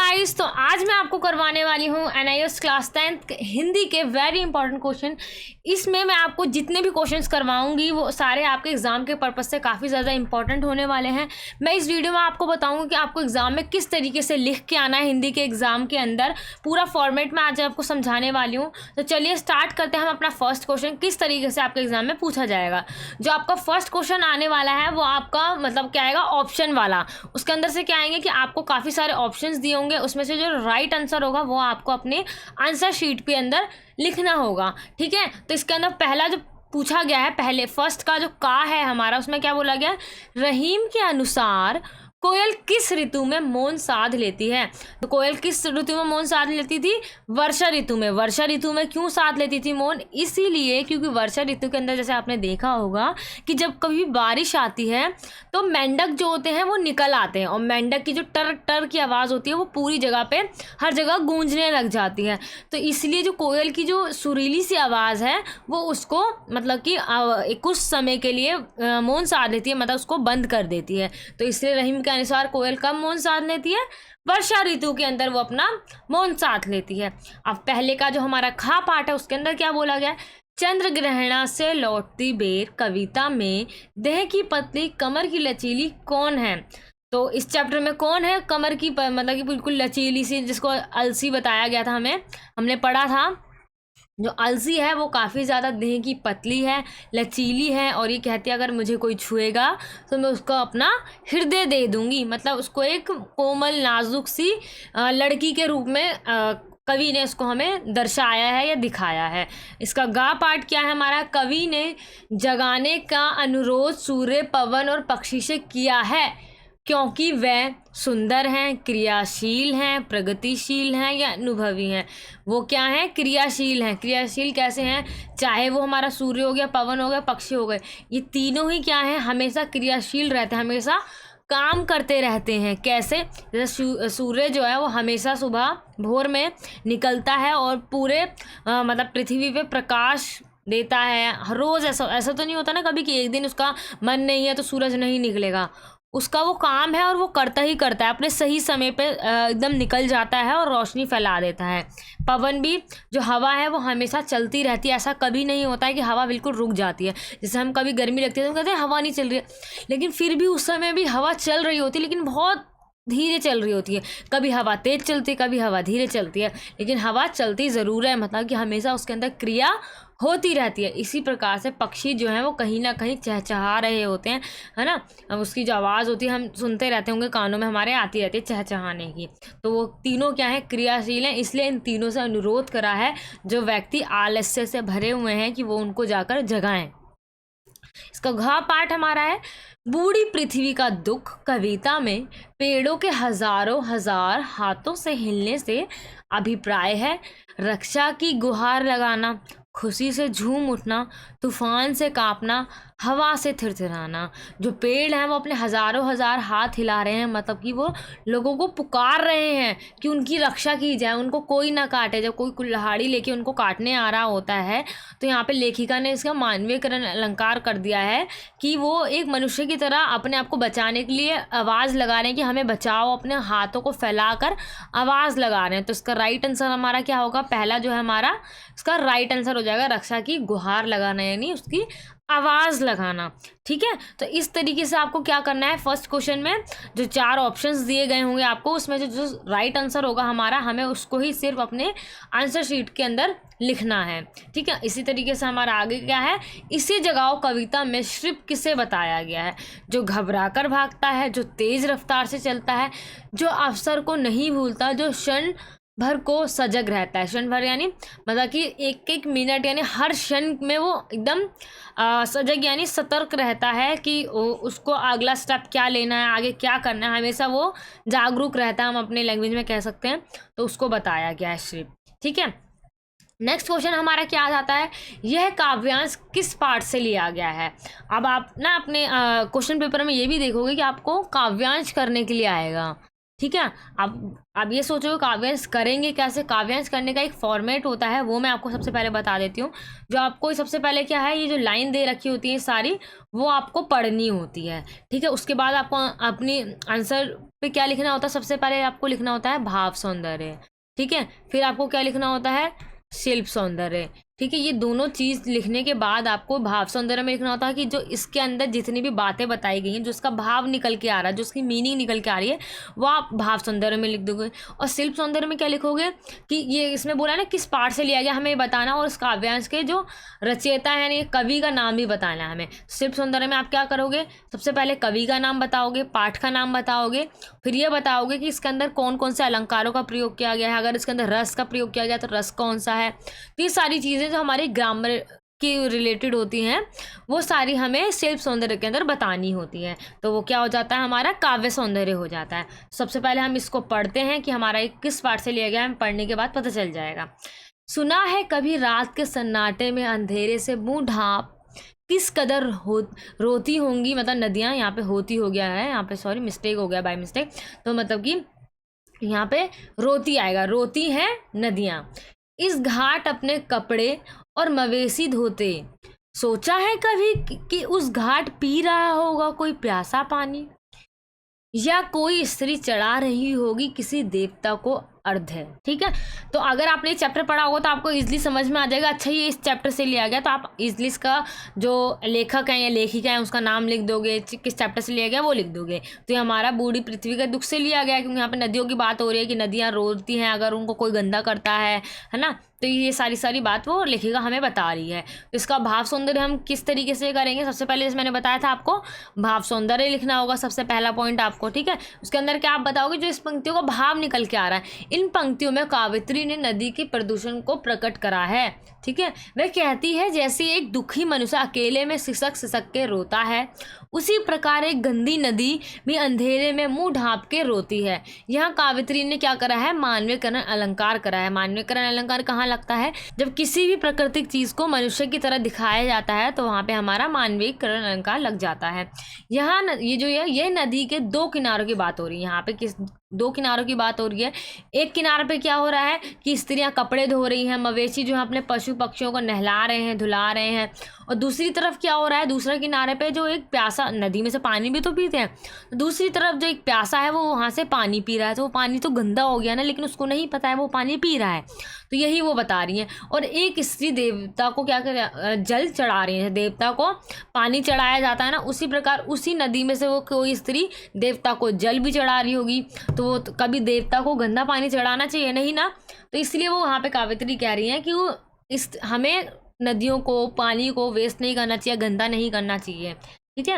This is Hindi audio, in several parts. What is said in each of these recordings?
गाइस, तो आज मैं आपको करवाने वाली हूँ NIOS क्लास 10 हिंदी के वेरी इंपॉर्टेंट क्वेश्चन। इसमें मैं आपको जितने भी क्वेश्चंस करवाऊंगी वो सारे आपके एग्जाम के पर्पज से काफ़ी ज़्यादा इंपॉर्टेंट होने वाले हैं। मैं इस वीडियो में आपको बताऊंगी कि आपको एग्जाम में किस तरीके से लिख के आना है हिंदी के एग्जाम के अंदर। पूरा फॉर्मेट में आज आपको समझाने वाली हूँ। तो चलिए स्टार्ट करते हैं हम अपना फर्स्ट क्वेश्चन किस तरीके से आपके एग्जाम में पूछा जाएगा। जो आपका फर्स्ट क्वेश्चन आने वाला है वो आपका मतलब क्या आएगा, ऑप्शन वाला। उसके अंदर से क्या आएंगे कि आपको काफ़ी सारे ऑप्शंस दिए होंगे, उसमें से जो राइट आंसर होगा वो आपको अपने आंसर शीट के अंदर लिखना होगा। ठीक है, तो इसके अंदर पहला जो पूछा गया है, पहले फर्स्ट का जो का है हमारा, उसमें क्या बोला गया है, रहीम के अनुसार कोयल किस ऋतु में मौन साध लेती है। तो कोयल किस ऋतु में मौन साध लेती थी? वर्षा ऋतु में। वर्षा ऋतु में क्यों साध लेती थी मौन? इसीलिए क्योंकि वर्षा ऋतु के अंदर जैसे आपने देखा होगा कि जब कभी बारिश आती है तो मेंढक जो होते हैं वो निकल आते हैं और मेंढक की जो टर टर की आवाज़ होती है वो पूरी जगह पे हर जगह गूंजने लग जाती है। तो इसलिए जो कोयल की जो सुरीली सी आवाज़ है वो उसको मतलब कि कुछ समय के लिए मौन साध लेती है, मतलब उसको बंद कर देती है। तो इसलिए रहीम के अनुसार कोयल कब मौन साध लेती है? वर्षा ऋतु के अंदर वो अपना मौन साध लेती है। अब पहले का जो हमारा खा पाठ है उसके अंदर क्या बोला गया है, चंद्र ग्रहणा से लौटती बेर कविता में देह की पतली कमर की लचीली कौन है। तो इस चैप्टर में कौन है कमर की मतलब कि बिल्कुल लचीली सी, जिसको अलसी बताया गया था, हमने पढ़ा था। जो अलसी है वो काफ़ी ज़्यादा देह की पतली है, लचीली है, और ये कहती है अगर मुझे कोई छुएगा तो मैं उसको अपना हृदय दे दूंगी। मतलब उसको एक कोमल नाजुक सी लड़की के रूप में कवि ने उसको हमें दर्शाया है या दिखाया है। इसका गा पाठ क्या है हमारा, कवि ने जगाने का अनुरोध सूर्य, पवन और पक्षी से किया है क्योंकि वह सुंदर हैं, क्रियाशील हैं, प्रगतिशील हैं या अनुभवी हैं। वो क्या है? क्रियाशील हैं। क्रियाशील कैसे हैं? चाहे वो हमारा सूर्य हो गया, पवन हो गया, पक्षी हो गए, ये तीनों ही क्या है, हमेशा क्रियाशील रहते हैं, हमेशा काम करते रहते हैं। कैसे? जैसे सूर्य जो है वो हमेशा सुबह भोर में निकलता है और पूरे मतलब पृथ्वी पे प्रकाश देता है हर रोज़। ऐसा तो नहीं होता ना कभी कि एक दिन उसका मन नहीं है तो सूरज नहीं निकलेगा। उसका वो काम है और वो करता ही करता है, अपने सही समय पे एकदम निकल जाता है और रोशनी फैला देता है। पवन भी, जो हवा है वो हमेशा चलती रहती है, ऐसा कभी नहीं होता है कि हवा बिल्कुल रुक जाती है। जैसे हम कभी गर्मी लगती है तो कहते हैं हवा नहीं चल रही है, लेकिन फिर भी उस समय भी हवा चल रही होती है, लेकिन बहुत धीरे चल रही होती है। कभी हवा तेज चलती है, कभी हवा धीरे चलती है, लेकिन हवा चलती ज़रूर है, मतलब कि हमेशा उसके अंदर क्रिया होती रहती है। इसी प्रकार से पक्षी जो हैं वो कहीं ना कहीं चहचहा रहे होते हैं, है ना। अब उसकी जो आवाज़ होती है हम सुनते रहते होंगे, कानों में हमारे आती रहती है चहचहाने की। तो वो तीनों क्या है, क्रियाशील हैं। इसलिए इन तीनों से अनुरोध करा है जो व्यक्ति आलस्य से भरे हुए हैं कि वो उनको जाकर जगाएं। इसका घ पाठ हमारा है, बूढ़ी पृथ्वी का दुख कविता में पेड़ों के हजारों हजार हाथों से हिलने से अभिप्राय है। रक्षा की गुहार लगाना, खुशी से झूम उठना, तूफान से कांपना, हवा से थिरथिराना। जो पेड़ हैं वो अपने हजारों हजार हाथ हिला रहे हैं, मतलब कि वो लोगों को पुकार रहे हैं कि उनकी रक्षा की जाए, उनको कोई ना काटे। जब कोई कुल्हाड़ी लेके उनको काटने आ रहा होता है तो यहाँ पे लेखिका ने इसका मानवीयकरण अलंकार कर दिया है कि वो एक मनुष्य की तरह अपने आप को बचाने के लिए आवाज़ लगा रहे हैं कि हमें बचाओ, अपने हाथों को फैलाकर आवाज़ लगा रहे हैं। तो इसका राइट आंसर हमारा क्या होगा, पहला जो है हमारा इसका राइट आंसर हो जाएगा रक्षा की गुहार लगाना, यानी उसकी आवाज़ लगाना। ठीक है, तो इस तरीके से आपको क्या करना है, फर्स्ट क्वेश्चन में जो 4 ऑप्शंस दिए गए होंगे आपको, उसमें जो राइट आंसर होगा हमारा, हमें उसको ही सिर्फ अपने आंसर शीट के अंदर लिखना है। ठीक है, इसी तरीके से हमारा आगे क्या है, इसी जगाओ कविता में श्रिप किसे बताया गया है। जो घबरा कर भागता है, जो तेज रफ्तार से चलता है, जो अवसर को नहीं भूलता, जो क्षण भर को सजग रहता है। क्षण भर यानी मतलब कि एक एक मिनट, यानी हर क्षण में वो एकदम सजग यानी सतर्क रहता है कि उसको अगला स्टेप क्या लेना है, आगे क्या करना है, हमेशा वो जागरूक रहता है, हम अपने लैंग्वेज में कह सकते हैं। तो उसको बताया गया है श्रिप। ठीक है, नेक्स्ट क्वेश्चन हमारा क्या आ जाता है, यह काव्यांश किस पाठ से लिया गया है। अब आप ना अपने क्वेश्चन पेपर में ये भी देखोगे कि आपको काव्यांश करने के लिए आएगा, ठीक है। अब ये सोचो काव्यांश करेंगे कैसे। काव्यांश करने का एक फॉर्मेट होता है, वो मैं आपको सबसे पहले बता देती हूँ। जो आपको सबसे पहले क्या है, ये जो लाइन दे रखी होती है सारी, वो आपको पढ़नी होती है। ठीक है, उसके बाद आपको अपनी आंसर पे क्या लिखना होता है, सबसे पहले आपको लिखना होता है भाव सौंदर्य। ठीक है, फिर आपको क्या लिखना होता है, शिल्प सौंदर्य। ठीक है, ये दोनों चीज़ लिखने के बाद आपको भाव सौंदर्य में लिखना होता है कि जो इसके अंदर जितनी भी बातें बताई गई हैं, जो उसका भाव निकल के आ रहा है, जो उसकी मीनिंग निकल के आ रही है, वो आप भाव सौंदर्य में लिख दोगे। और शिल्प सौंदर्य में क्या लिखोगे कि ये इसमें बोला ना किस पाठ से लिया गया, हमें बताना, और इस काव्यांश के जो रचयिता है ये कवि का नाम भी बताना है हमें। शिल्प सौंदर्य में आप क्या करोगे, सबसे पहले कवि का नाम बताओगे, पाठ का नाम बताओगे, फिर ये बताओगे कि इसके अंदर कौन कौन से अलंकारों का प्रयोग किया गया है, अगर इसके अंदर रस का प्रयोग किया गया तो रस कौन सा है। तो ये सारी चीज़ें जो हमारे ग्रामर की रिलेटेड होती हैं, वो सारी हमें शिल्प सौंदर्य के अंदर बतानी होती है। तो वो क्या हो जाता है, हमारा काव्य सौंदर्य हो जाता है। सबसे पहले हम इसको पढ़ते हैं कि हमारा एक किस पाठ से लिया गया है, पढ़ने के बाद पता चल जाएगा। सुना है कभी रात के सन्नाटे में अंधेरे से मुंह ढांप किस कदर रोती होंगी, मतलब नदियाँ, यहाँ पे होती हो गया है, यहाँ पे सॉरी मिस्टेक हो गया बाय मिस्टेक, तो मतलब कि यहाँ पे रोती आएगा, रोती है नदियाँ। इस घाट अपने कपड़े और मवेशी धोते, सोचा है कभी कि उस घाट पी रहा होगा कोई प्यासा पानी, या कोई स्त्री चढ़ा रही होगी किसी देवता को अर्ध है। ठीक है, तो अगर आपने चैप्टर पढ़ा होगा तो आपको इजीली समझ में आ जाएगा, अच्छा ये इस चैप्टर से लिया गया, तो आप इजीली इसका जो लेखक है या लेखिका है उसका नाम लिख दोगे, किस चैप्टर से लिया गया वो लिख दोगे। तो ये हमारा बूढ़ी पृथ्वी के दुख से लिया गया है, क्योंकि यहाँ पे नदियों की बात हो रही है कि नदियाँ रोती हैं अगर उनको कोई गंदा करता है ना। तो ये सारी बात वो लेखिका हमें बता रही है। तो इसका भाव सौंदर्य हम किस तरीके से करेंगे, सबसे पहले जैसे मैंने बताया था आपको भाव सौंदर्य लिखना होगा, सबसे पहला पॉइंट आपको। ठीक है, उसके अंदर क्या आप बताओगे, जो इस पंक्तियों का भाव निकल के आ रहा है, इन पंक्तियों में कावित्री ने नदी के प्रदूषण को प्रकट करा है। ठीक है, वह कहती है जैसे एक दुखी मनुष्य अकेले में सिसक सिसक के रोता है, उसी प्रकार एक गंदी नदी भी अंधेरे में मुंह ढांप के रोती है। यहाँ कावित्री ने क्या करा है, मानवीयकरण अलंकार करा है। मानवीयकरण अलंकार कहाँ लगता है, जब किसी भी प्राकृतिक चीज को मनुष्य की तरह दिखाया जाता है तो वहां पे हमारा मानवीयकरण अलंकार लग जाता है। यहाँ ये जो है, ये नदी के दो किनारों की बात हो रही है। यहाँ पे किस दो किनारों की बात हो रही है, एक किनारे पे क्या हो रहा है कि स्त्रियां कपड़े धो रही हैं, मवेशी जो है अपने पशु पक्षियों को नहला रहे हैं, धुला रहे हैं, और दूसरी तरफ क्या हो रहा है, दूसरे किनारे पे जो एक प्यासा, नदी में से पानी भी तो पीते हैं, तो दूसरी तरफ जो एक प्यासा है वो वहाँ से पानी पी रहा है। तो वो पानी तो गंदा हो गया ना, लेकिन उसको नहीं पता है वो पानी पी रहा है। तो यही वो बता रही है। और एक स्त्री देवता को क्या कर जल चढ़ा रही है, देवता को पानी चढ़ाया जाता है ना, उसी प्रकार उसी नदी में से वो कोई स्त्री देवता को जल भी चढ़ा रही होगी। तो वो कभी देवता को गंदा पानी चढ़ाना चाहिए नहीं ना, तो इसलिए वो वहाँ पे कावित्री कह रही है कि वो हमें नदियों को, पानी को वेस्ट नहीं करना चाहिए, गंदा नहीं करना चाहिए। ठीक है,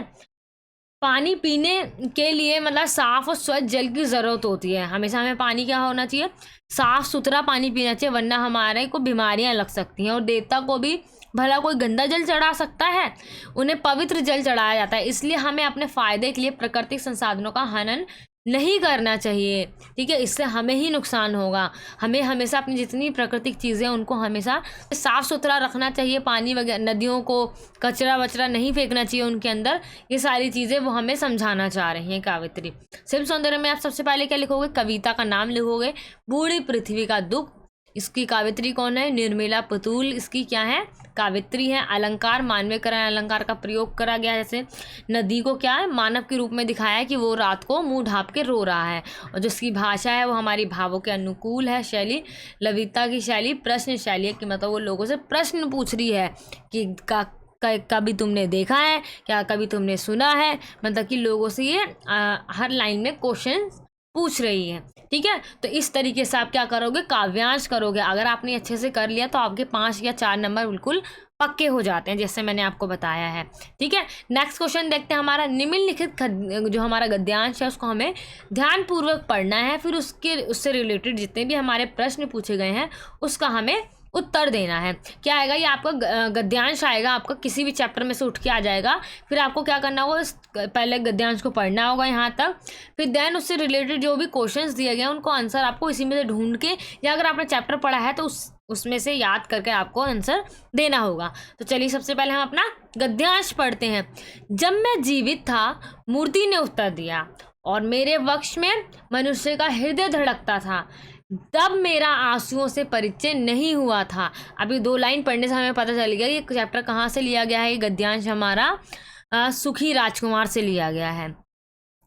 पानी पीने के लिए मतलब साफ और स्वच्छ जल की ज़रूरत होती है। हमेशा हमें पानी क्या होना चाहिए, साफ सुथरा पानी पीना चाहिए, वरना हमारे को बीमारियां लग सकती हैं। और देवता को भी भला कोई गंदा जल चढ़ा सकता है, उन्हें पवित्र जल चढ़ाया जाता है। इसलिए हमें अपने फ़ायदे के लिए प्राकृतिक संसाधनों का हनन नहीं करना चाहिए। ठीक है, इससे हमें ही नुकसान होगा। हमें हमेशा अपनी जितनी प्राकृतिक चीज़ें उनको हमेशा साफ़ सुथरा रखना चाहिए। पानी वगैरह, नदियों को कचरा वचरा नहीं फेंकना चाहिए उनके अंदर। ये सारी चीज़ें वो हमें समझाना चाह रही हैं कावित्री। शिल्प सौंदर्य में आप सबसे पहले क्या लिखोगे, कविता का नाम लिखोगे, बूढ़ी पृथ्वी का दुख। इसकी कावित्री कौन है, निर्मला पुतुल इसकी क्या है, कावित्री है। अलंकार, मानवीयकरण अलंकार का प्रयोग करा गया है। जैसे नदी को क्या है, मानव के रूप में दिखाया है कि वो रात को मुंह ढांप के रो रहा है, और जो इसकी भाषा है वो हमारी भावों के अनुकूल है। शैली, ललिता की शैली प्रश्न शैली है, कि मतलब वो लोगों से प्रश्न पूछ रही है कि कभी तुमने देखा है क्या, कभी तुमने सुना है, मतलब कि लोगों से ये हर लाइन में क्वेश्चन पूछ रही है। ठीक है, तो इस तरीके से आप क्या करोगे, काव्यांश करोगे। अगर आपने अच्छे से कर लिया तो आपके 5 या 4 नंबर बिल्कुल पक्के हो जाते हैं, जैसे मैंने आपको बताया है। ठीक है, नेक्स्ट क्वेश्चन देखते हैं। हमारा निम्नलिखित जो हमारा गद्यांश है उसको हमें ध्यानपूर्वक पढ़ना है, फिर उससे रिलेटेड जितने भी हमारे प्रश्न पूछे गए हैं उसका हमें उत्तर देना है। क्या आएगा, ये आपका गद्यांश आएगा, आपका किसी भी चैप्टर में से उठ के आ जाएगा। फिर आपको क्या करना होगा, पहले गद्यांश को पढ़ना होगा यहाँ तक, फिर देन उससे रिलेटेड जो भी क्वेश्चंस दिए गए हैं उनको आंसर आपको इसी में से ढूंढ के, या अगर आपने चैप्टर पढ़ा है तो उसमें से याद करके आपको आंसर देना होगा। तो चलिए सबसे पहले हम अपना गद्यांश पढ़ते हैं। जब मैं जीवित था, मूर्ति ने उत्तर दिया, और मेरे वक्ष में मनुष्य का हृदय धड़कता था, तब मेरा आंसुओं से परिचय नहीं हुआ था। अभी 2 लाइन पढ़ने से हमें पता चल गया ये चैप्टर कहाँ से लिया गया है। ये गद्यांश हमारा सुखी राजकुमार से लिया गया है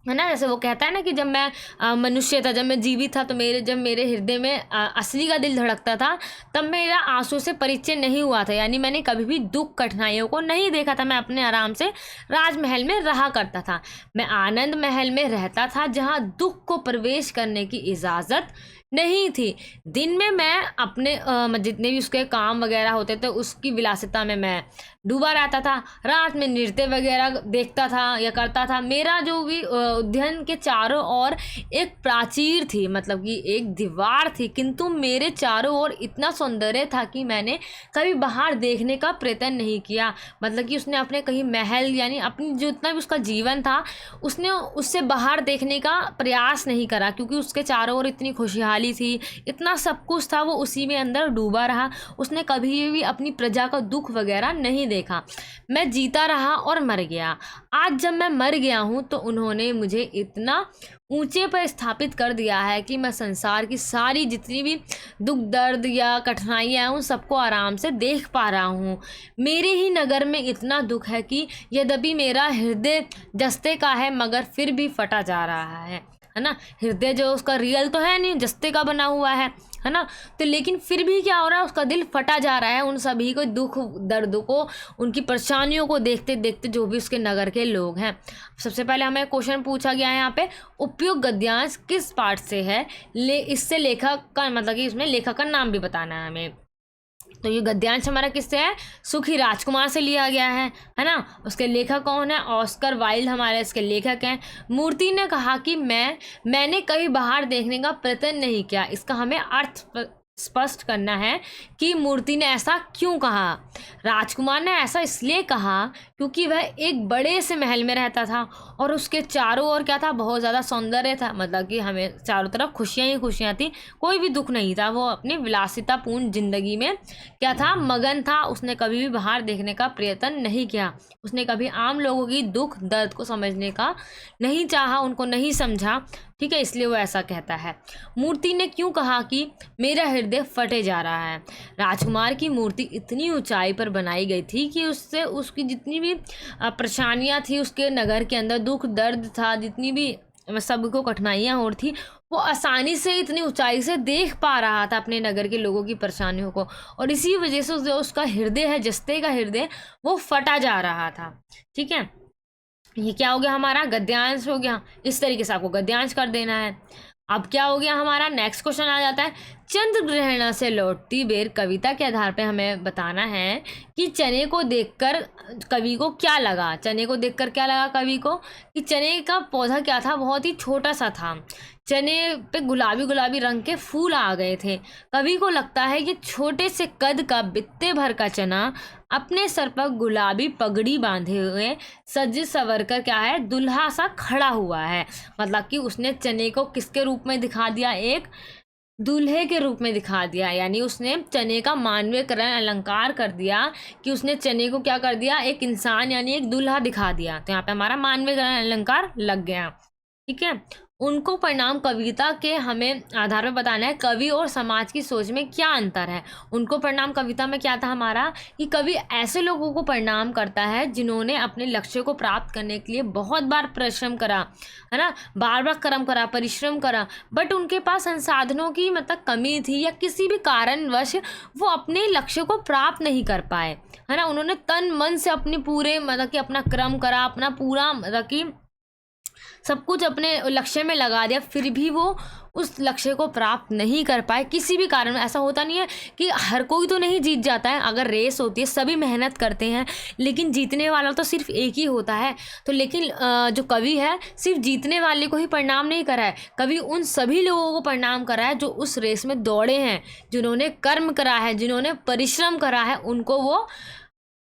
ना। जैसे वो कहता है ना कि जब मैं मनुष्य था, जब मैं जीवित था, तो जब मेरे हृदय में असली का दिल धड़कता था, तब मेरा आंसू से परिचय नहीं हुआ था। यानी मैंने कभी भी दुख कठिनाइयों को नहीं देखा था। मैं अपने आराम से राजमहल में रहा करता था। मैं आनंद महल में रहता था, जहाँ दुख को प्रवेश करने की इजाज़त नहीं थी। दिन में मैं अपने जितने भी उसके काम वगैरह होते थे उसकी विलासिता में मैं डूबा रहता था। रात में नृत्य वगैरह देखता था या करता था। मेरा जो भी उद्यान के चारों ओर एक प्राचीर थी, मतलब कि एक दीवार थी, किंतु मेरे चारों ओर इतना सौंदर्य था कि मैंने कभी बाहर देखने का प्रयत्न नहीं किया। मतलब कि उसने अपने कहीं महल यानी अपनी जो इतना भी उसका जीवन था उसने उससे बाहर देखने का प्रयास नहीं करा, क्योंकि उसके चारों ओर इतनी खुशहाली थी, इतना सब कुछ था, वो उसी में अंदर डूबा रहा। उसने कभी भी अपनी प्रजा का दुख वगैरह नहीं देखा। मैं जीता रहा और मर गया। आज जब मैं मर गया हूँ तो उन्होंने मुझे इतना ऊंचे पर स्थापित कर दिया है कि मैं संसार की सारी जितनी भी दुख दर्द या कठिनाइयाँ हैं उन सबको आराम से देख पा रहा हूँ। मेरे ही नगर में इतना दुख है कि यद्यपि मेरा हृदय जस्ते का है मगर फिर भी फटा जा रहा है ना। हृदय जो उसका रियल तो है नहीं, जस्ते का बना हुआ है ना। तो लेकिन फिर भी क्या हो रहा है, उसका दिल फटा जा रहा है उन सभी को दुख दर्द को, उनकी परेशानियों को देखते देखते जो भी उसके नगर के लोग हैं। सबसे पहले हमें क्वेश्चन पूछा गया है यहाँ पे, उपयुक्त गद्यांश किस पाठ से है, इससे लेखक का मतलब कि इसमें लेखक का नाम भी बताना है हमें। तो ये गद्यांश हमारा किससे है, सुखी राजकुमार से लिया गया है ना। उसके लेखक कौन है, ऑस्कर वाइल्ड हमारे इसके लेखक हैं। मूर्ति ने कहा कि मैंने कहीं बाहर देखने का प्रयत्न नहीं किया। इसका हमें अर्थ स्पष्ट करना है कि मूर्ति ने ऐसा क्यों कहा। राजकुमार ने ऐसा इसलिए कहा क्योंकि वह एक बड़े से महल में रहता था और उसके चारों ओर क्या था, बहुत ज़्यादा सौंदर्य था। मतलब कि हमें चारों तरफ खुशियाँ ही खुशियाँ थी, कोई भी दुख नहीं था। वो अपनी विलासितापूर्ण जिंदगी में क्या था, मगन था। उसने कभी भी बाहर देखने का प्रयत्न नहीं किया। उसने कभी आम लोगों की दुख दर्द को समझने का नहीं चाहा, उनको नहीं समझा। ठीक है, इसलिए वो ऐसा कहता है। मूर्ति ने क्यों कहा कि मेरा हृदय फटे जा रहा है। राजकुमार की मूर्ति इतनी ऊंचाई पर बनाई गई थी कि उससे उसकी जितनी भी परेशानियां थी, उसके नगर के अंदर दुख दर्द था, जितनी भी सबको कठिनाइयां हो रही थी, वो आसानी से इतनी ऊंचाई से देख पा रहा था अपने नगर के लोगों की परेशानियों को। और इसी वजह से जो उसका हृदय है, जस्ते का हृदय, वो फटा जा रहा था। ठीक है, ये क्या हो गया, हमारा गद्यांश हो गया। इस तरीके से आपको गद्यांश कर देना है। अब क्या हो गया, हमारा नेक्स्ट क्वेश्चन आ जाता है, चंद्र ग्रहण से लौटती बेर कविता के आधार पे हमें बताना है कि चने को देखकर कवि को क्या लगा। चने को देखकर क्या लगा कवि को, कि चने का पौधा क्या था, बहुत ही छोटा सा था। चने पे गुलाबी गुलाबी रंग के फूल आ गए थे। कवि को लगता है कि छोटे से कद का बित्ते भर का चना अपने सर पर गुलाबी पगड़ी बांधे हुए सज सवर कर क्या है, दुल्हा सा खड़ा हुआ है। मतलब कि उसने चने को किसके रूप में दिखा दिया, एक दूल्हे के रूप में दिखा दिया। यानी उसने चने का मानवीयकरण अलंकार कर दिया, कि उसने चने को क्या कर दिया, एक इंसान यानी एक दूल्हा दिखा दिया। तो यहाँ पे हमारा मानवीयकरण अलंकार लग गया। ठीक है, उनको परिणाम कविता के हमें आधार पर बताना है, कवि और समाज की सोच में क्या अंतर है। उनको परिणाम कविता में क्या था हमारा, कि कवि ऐसे लोगों को परिणाम करता है जिन्होंने अपने लक्ष्य को प्राप्त करने के लिए बहुत बार परिश्रम करा, है ना, बार बार कर्म करा, परिश्रम करा, बट उनके पास संसाधनों की मतलब कमी थी, या किसी भी कारणवश वो अपने लक्ष्य को प्राप्त नहीं कर पाए, है ना। उन्होंने तन मन से अपने पूरे मतलब कि अपना कर्म करा, अपना पूरा मतलब कि सब कुछ अपने लक्ष्य में लगा दिया, फिर भी वो उस लक्ष्य को प्राप्त नहीं कर पाए किसी भी कारण। ऐसा होता नहीं है कि हर कोई तो नहीं जीत जाता है, अगर रेस होती है सभी मेहनत करते हैं, लेकिन जीतने वाला तो सिर्फ एक ही होता है। तो लेकिन जो कवि है सिर्फ जीतने वाले को ही परिणाम नहीं करा है, कवि उन सभी लोगों को परिणाम करा है जो उस रेस में दौड़े हैं, जिन्होंने कर्म करा है, जिन्होंने परिश्रम करा है, उनको वो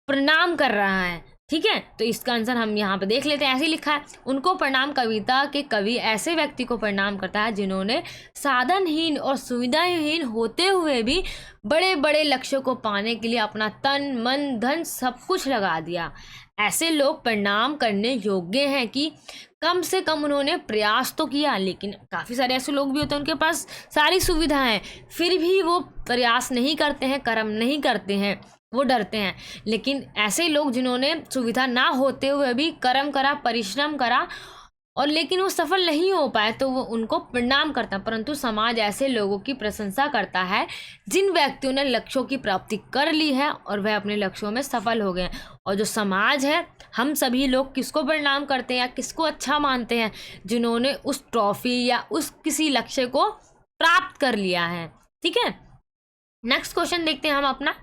प्रणाम कर रहा है। ठीक है, तो इसका आंसर हम यहाँ पे देख लेते हैं। ऐसे ही लिखा है, उनको प्रणाम कविता के कवि ऐसे व्यक्ति को प्रणाम करता है जिन्होंने साधनहीन और सुविधाहीन होते हुए भी बड़े बड़े लक्ष्यों को पाने के लिए अपना तन मन धन सब कुछ लगा दिया। ऐसे लोग प्रणाम करने योग्य हैं कि कम से कम उन्होंने प्रयास तो किया। लेकिन काफ़ी सारे ऐसे लोग भी होते हैं उनके पास सारी सुविधा है, फिर भी वो प्रयास नहीं करते हैं, कर्म नहीं करते हैं, वो डरते हैं। लेकिन ऐसे लोग जिन्होंने सुविधा ना होते हुए भी कर्म करा, परिश्रम करा और लेकिन वो सफल नहीं हो पाए, तो वो उनको प्रणाम करता है। परंतु समाज ऐसे लोगों की प्रशंसा करता है जिन व्यक्तियों ने लक्ष्यों की प्राप्ति कर ली है और वह अपने लक्ष्यों में सफल हो गए हैं। और जो समाज है, हम सभी लोग किसको प्रणाम करते हैं या किसको अच्छा मानते हैं? जिन्होंने उस ट्रॉफी या उस किसी लक्ष्य को प्राप्त कर लिया है। ठीक है, नेक्स्ट क्वेश्चन देखते हैं हम अपना।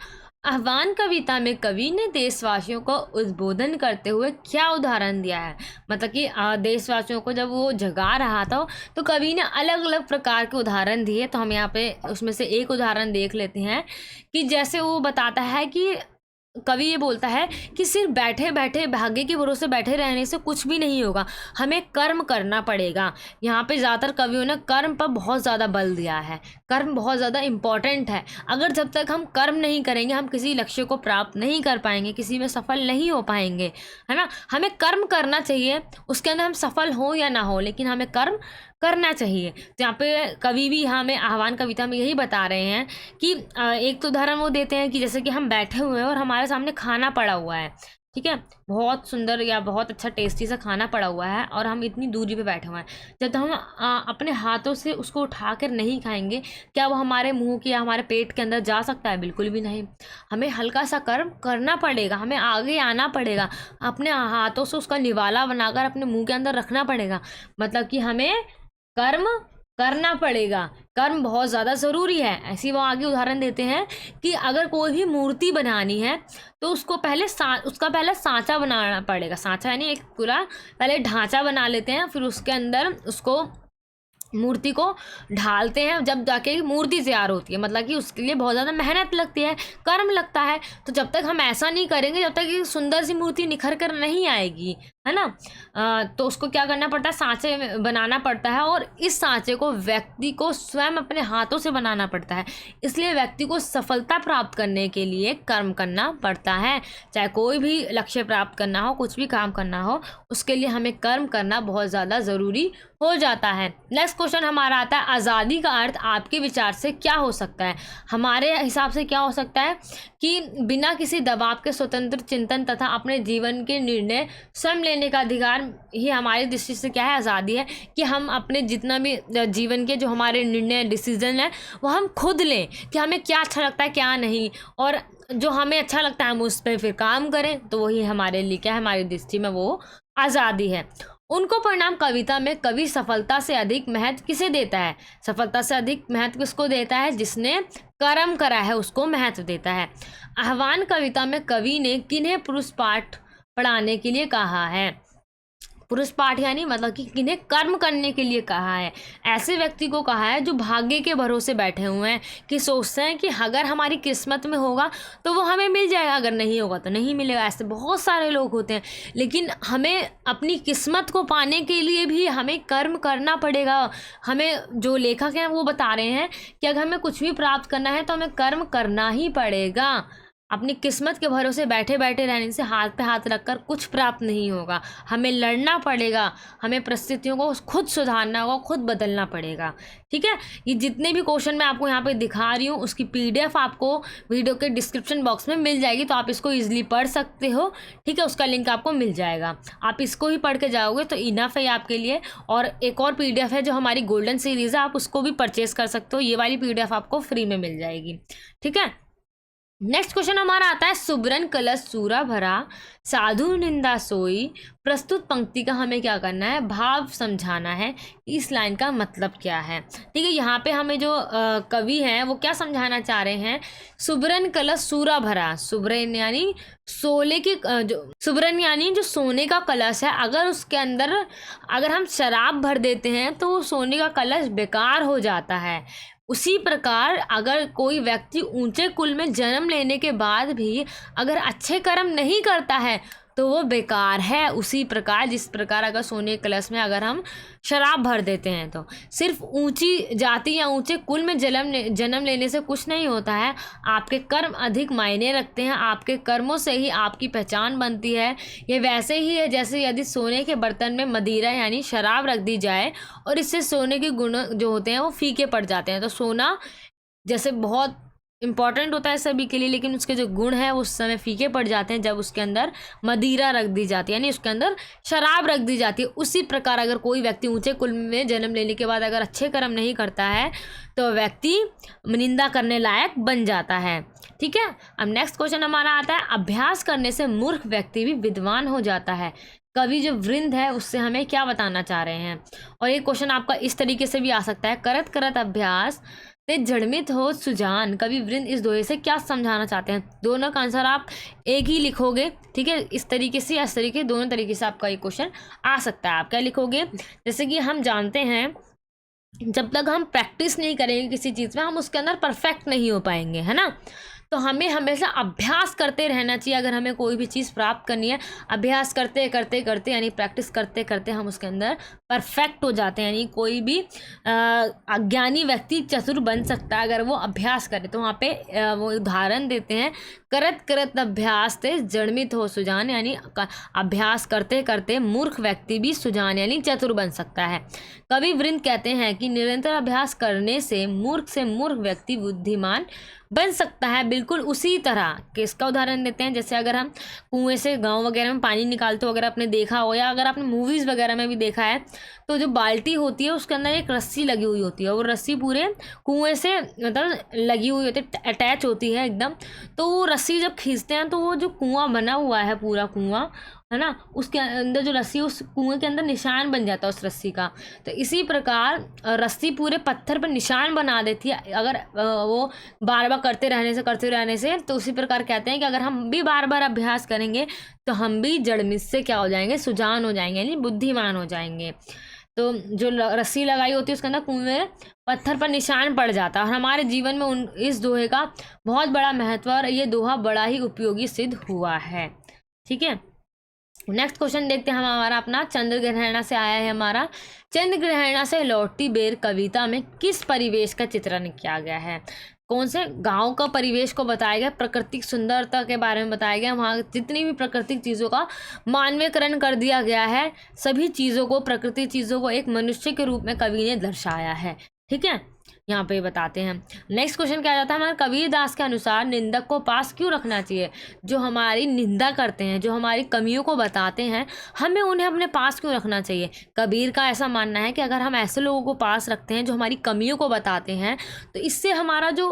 आह्वान कविता में कवि ने देशवासियों को उद्बोधन करते हुए क्या उदाहरण दिया है? मतलब कि देशवासियों को जब वो जगा रहा था तो कवि ने अलग अलग प्रकार के उदाहरण दिए। तो हम यहाँ पे उसमें से एक उदाहरण देख लेते हैं कि जैसे वो बताता है कि कवि ये बोलता है कि सिर्फ बैठे बैठे भाग्य के भरोसे बैठे रहने से कुछ भी नहीं होगा, हमें कर्म करना पड़ेगा। यहाँ पे ज़्यादातर कवियों ने कर्म पर बहुत ज़्यादा बल दिया है। कर्म बहुत ज़्यादा इम्पॉर्टेंट है। अगर जब तक हम कर्म नहीं करेंगे हम किसी लक्ष्य को प्राप्त नहीं कर पाएंगे, किसी में सफल नहीं हो पाएंगे, है ना। हमें कर्म करना चाहिए, उसके अंदर हम सफल हो या ना हो, लेकिन हमें कर्म करना चाहिए। तो यहाँ पे कवि भी हमें आह्वान कविता में यही बता रहे हैं कि एक तो उदाहरण वो देते हैं कि जैसे कि हम बैठे हुए हैं और हमारे सामने खाना पड़ा हुआ है, ठीक है, बहुत सुंदर या बहुत अच्छा टेस्टी सा खाना पड़ा हुआ है और हम इतनी दूरी पे बैठे हुए हैं। जब तक हम अपने हाथों से उसको उठाकर नहीं खाएंगे, क्या वो हमारे मुंह के या हमारे पेट के अंदर जा सकता है? बिल्कुल भी नहीं। हमें हल्का सा कर्म करना पड़ेगा, हमें आगे आना पड़ेगा, अपने हाथों से उसका निवाला बनाकर अपने मुंह के अंदर रखना पड़ेगा। मतलब कि हमें कर्म करना पड़ेगा, कर्म बहुत ज़्यादा ज़रूरी है। ऐसी वो आगे उदाहरण देते हैं कि अगर कोई भी मूर्ति बनानी है तो उसको पहले उसका पहले सांचा बनाना पड़ेगा। सांचा यानी एक पूरा पहले ढांचा बना लेते हैं, फिर उसके अंदर उसको मूर्ति को ढालते हैं, जब जाके मूर्ति तैयार होती है। मतलब कि उसके लिए बहुत ज़्यादा मेहनत लगती है, कर्म लगता है। तो जब तक हम ऐसा नहीं करेंगे, जब तक एक सुंदर सी मूर्ति निखर कर नहीं आएगी, है ना। तो उसको क्या करना पड़ता है? सांचे बनाना पड़ता है और इस सांचे को व्यक्ति को स्वयं अपने हाथों से बनाना पड़ता है। इसलिए व्यक्ति को सफलता प्राप्त करने के लिए कर्म करना पड़ता है। चाहे कोई भी लक्ष्य प्राप्त करना हो, कुछ भी काम करना हो, उसके लिए हमें कर्म करना बहुत ज़्यादा ज़रूरी हो जाता है। नेक्स्ट क्वेश्चन हमारा आता है, आज़ादी का अर्थ आपके विचार से क्या हो सकता है? हमारे हिसाब से क्या हो सकता है कि बिना किसी दबाव के स्वतंत्र चिंतन तथा अपने जीवन के निर्णय स्वयं लेने का अधिकार ही हमारी दृष्टि से क्या है? आज़ादी है। कि हम अपने जितना भी जीवन के जो हमारे निर्णय डिसीजन है वो हम खुद लें कि हमें क्या अच्छा लगता है क्या नहीं, और जो हमें अच्छा लगता है हम उस पर फिर काम करें। तो वही हमारे लिए क्या है? हमारी दृष्टि में वो आज़ादी है। उनको परिणाम कविता में कवि सफलता से अधिक महत्व किसे देता है? सफलता से अधिक महत्व किसको देता है? जिसने कर्म करा है उसको महत्व देता है। आह्वान कविता में कवि ने किन्हें पुरुष पाठ पढ़ाने के लिए कहा है? पुरुष पाठ यानी मतलब कि किन्हें कर्म करने के लिए कहा है? ऐसे व्यक्ति को कहा है जो भाग्य के भरोसे बैठे हुए हैं, कि सोचते हैं कि अगर हमारी किस्मत में होगा तो वो हमें मिल जाएगा, अगर नहीं होगा तो नहीं मिलेगा। ऐसे बहुत सारे लोग होते हैं, लेकिन हमें अपनी किस्मत को पाने के लिए भी हमें कर्म करना पड़ेगा। हमें जो लेखक हैं वो बता रहे हैं कि अगर हमें कुछ भी प्राप्त करना है तो हमें कर्म करना ही पड़ेगा। अपनी किस्मत के भरोसे बैठे बैठे रहने से हाथ पे हाथ रखकर कुछ प्राप्त नहीं होगा। हमें लड़ना पड़ेगा, हमें परिस्थितियों को खुद सुधारना होगा, खुद बदलना पड़ेगा। ठीक है, ये जितने भी क्वेश्चन मैं आपको यहाँ पे दिखा रही हूँ उसकी PDF आपको वीडियो के डिस्क्रिप्शन बॉक्स में मिल जाएगी, तो आप इसको ईजिली पढ़ सकते हो। ठीक है, उसका लिंक आपको मिल जाएगा, आप इसको ही पढ़ के जाओगे तो इनफ है आपके लिए। और एक और PDF है जो हमारी गोल्डन सीरीज़ है, आप उसको भी परचेज कर सकते हो। ये वाली PDF आपको फ्री में मिल जाएगी। ठीक है, नेक्स्ट क्वेश्चन हमारा आता है, सुबरन कलश सूरा भरा साधु निंदा सोई। प्रस्तुत पंक्ति का हमें क्या करना है? भाव समझाना है। इस लाइन का मतलब क्या है? ठीक है, यहाँ पे हमें जो कवि हैं वो क्या समझाना चाह रहे हैं? सुबरन कलश सूरा भरा, सुबरन यानी सोले की जो सुबरन यानी जो सोने का कलश है, अगर उसके अंदर अगर हम शराब भर देते हैं तो वो सोने का कलश बेकार हो जाता है। उसी प्रकार अगर कोई व्यक्ति ऊंचे कुल में जन्म लेने के बाद भी अगर अच्छे कर्म नहीं करता है तो वो बेकार है। उसी प्रकार जिस प्रकार अगर सोने के कलश में अगर हम शराब भर देते हैं तो सिर्फ ऊंची जाति या ऊंचे कुल में जन्म लेने से कुछ नहीं होता है। आपके कर्म अधिक मायने रखते हैं, आपके कर्मों से ही आपकी पहचान बनती है। ये वैसे ही है जैसे यदि सोने के बर्तन में मदिरा यानी शराब रख दी जाए और इससे सोने के गुण जो होते हैं वो फीके पड़ जाते हैं। तो सोना जैसे बहुत इम्पॉर्टेंट होता है सभी के लिए, लेकिन उसके जो गुण हैं उस समय फीके पड़ जाते हैं जब उसके अंदर मदिरा रख दी जाती है, यानी उसके अंदर शराब रख दी जाती है। उसी प्रकार अगर कोई व्यक्ति ऊंचे कुल में जन्म लेने के बाद अगर अच्छे कर्म नहीं करता है तो व्यक्ति निंदा करने लायक बन जाता है। ठीक है, अब नेक्स्ट क्वेश्चन हमारा आता है, अभ्यास करने से मूर्ख व्यक्ति भी विद्वान हो जाता है। कवि जो वृंद है उससे हमें क्या बताना चाह रहे हैं। और ये क्वेश्चन आपका इस तरीके से भी आ सकता है, करत करत अभ्यास ते जड़मित हो सुजान। कवि वृंद इस दोहे से क्या समझाना चाहते हैं। दोनों का आंसर आप एक ही लिखोगे। ठीक है, इस तरीके से इस तरीके दोनों तरीके से आपका ये क्वेश्चन आ सकता है। आप क्या लिखोगे, जैसे कि हम जानते हैं जब तक हम प्रैक्टिस नहीं करेंगे किसी चीज़ में हम उसके अंदर परफेक्ट नहीं हो पाएंगे, है ना। तो हमें हमेशा अभ्यास करते रहना चाहिए। अगर हमें कोई भी चीज़ प्राप्त करनी है, अभ्यास करते करते करते यानी प्रैक्टिस करते करते हम उसके अंदर परफेक्ट हो जाते हैं। यानी कोई भी अज्ञानी व्यक्ति चतुर बन सकता है अगर वो अभ्यास करे। तो वहाँ पे वो उदाहरण देते हैं, करत करत अभ्यास ते जड़मित हो सुजान, यानी अभ्यास करते करते मूर्ख व्यक्ति भी सुजान यानी चतुर बन सकता है। कवि वृंद कहते हैं कि निरंतर अभ्यास करने से मूर्ख व्यक्ति बुद्धिमान बन सकता है। बिल्कुल उसी तरह किसका उदाहरण देते हैं, जैसे अगर हम कुएं से गांव वगैरह में पानी निकालते हो, अगर आपने देखा हो या अगर आपने मूवीज़ वगैरह में भी देखा है, तो जो बाल्टी होती है उसके अंदर एक रस्सी लगी हुई होती है। वो रस्सी पूरे कुएं से मतलब लगी हुई होती है, अटैच होती है एकदम। तो वो रस्सी जब खींचते हैं तो वो जो कुआं बना हुआ है, पूरा कुआं है ना, उसके अंदर जो रस्सी उस कुएं के अंदर निशान बन जाता है उस रस्सी का। तो इसी प्रकार रस्सी पूरे पत्थर पर निशान बना देती है अगर वो बार बार करते रहने से। तो उसी प्रकार कहते हैं कि अगर हम भी बार बार अभ्यास करेंगे तो हम भी जड़मित से क्या हो जाएंगे, सुजान हो जाएंगे यानी बुद्धिमान हो जाएंगे। तो जो रस्सी लगाई होती है उसके अंदर कुएं में पत्थर पर निशान पड़ जाता है। और हमारे जीवन में इस दोहे का बहुत बड़ा महत्व और ये दोहा बड़ा ही उपयोगी सिद्ध हुआ है। ठीक है, नेक्स्ट क्वेश्चन देखते हैं हम हमारा अपना चंद्रग्रहण से आया है। हमारा चंद्रग्रहण से लौटती बेर कविता में किस परिवेश का चित्रण किया गया है। कौन से गांव का परिवेश को बताया गया, प्राकृतिक सुंदरता के बारे में बताया गया। वहाँ जितनी भी प्राकृतिक चीज़ों का मानवीयकरण कर दिया गया है। सभी चीज़ों को, प्राकृतिक चीज़ों को एक मनुष्य के रूप में कवि ने दर्शाया है। ठीक है, यहाँ पे बताते हैं। नेक्स्ट क्वेश्चन क्या जाता है हमारे, कबीर दास के अनुसार निंदक को पास क्यों रखना चाहिए। जो हमारी निंदा करते हैं, जो हमारी कमियों को बताते हैं, हमें उन्हें अपने पास क्यों रखना चाहिए। कबीर का ऐसा मानना है कि अगर हम ऐसे लोगों को पास रखते हैं जो हमारी कमियों को बताते हैं तो इससे हमारा जो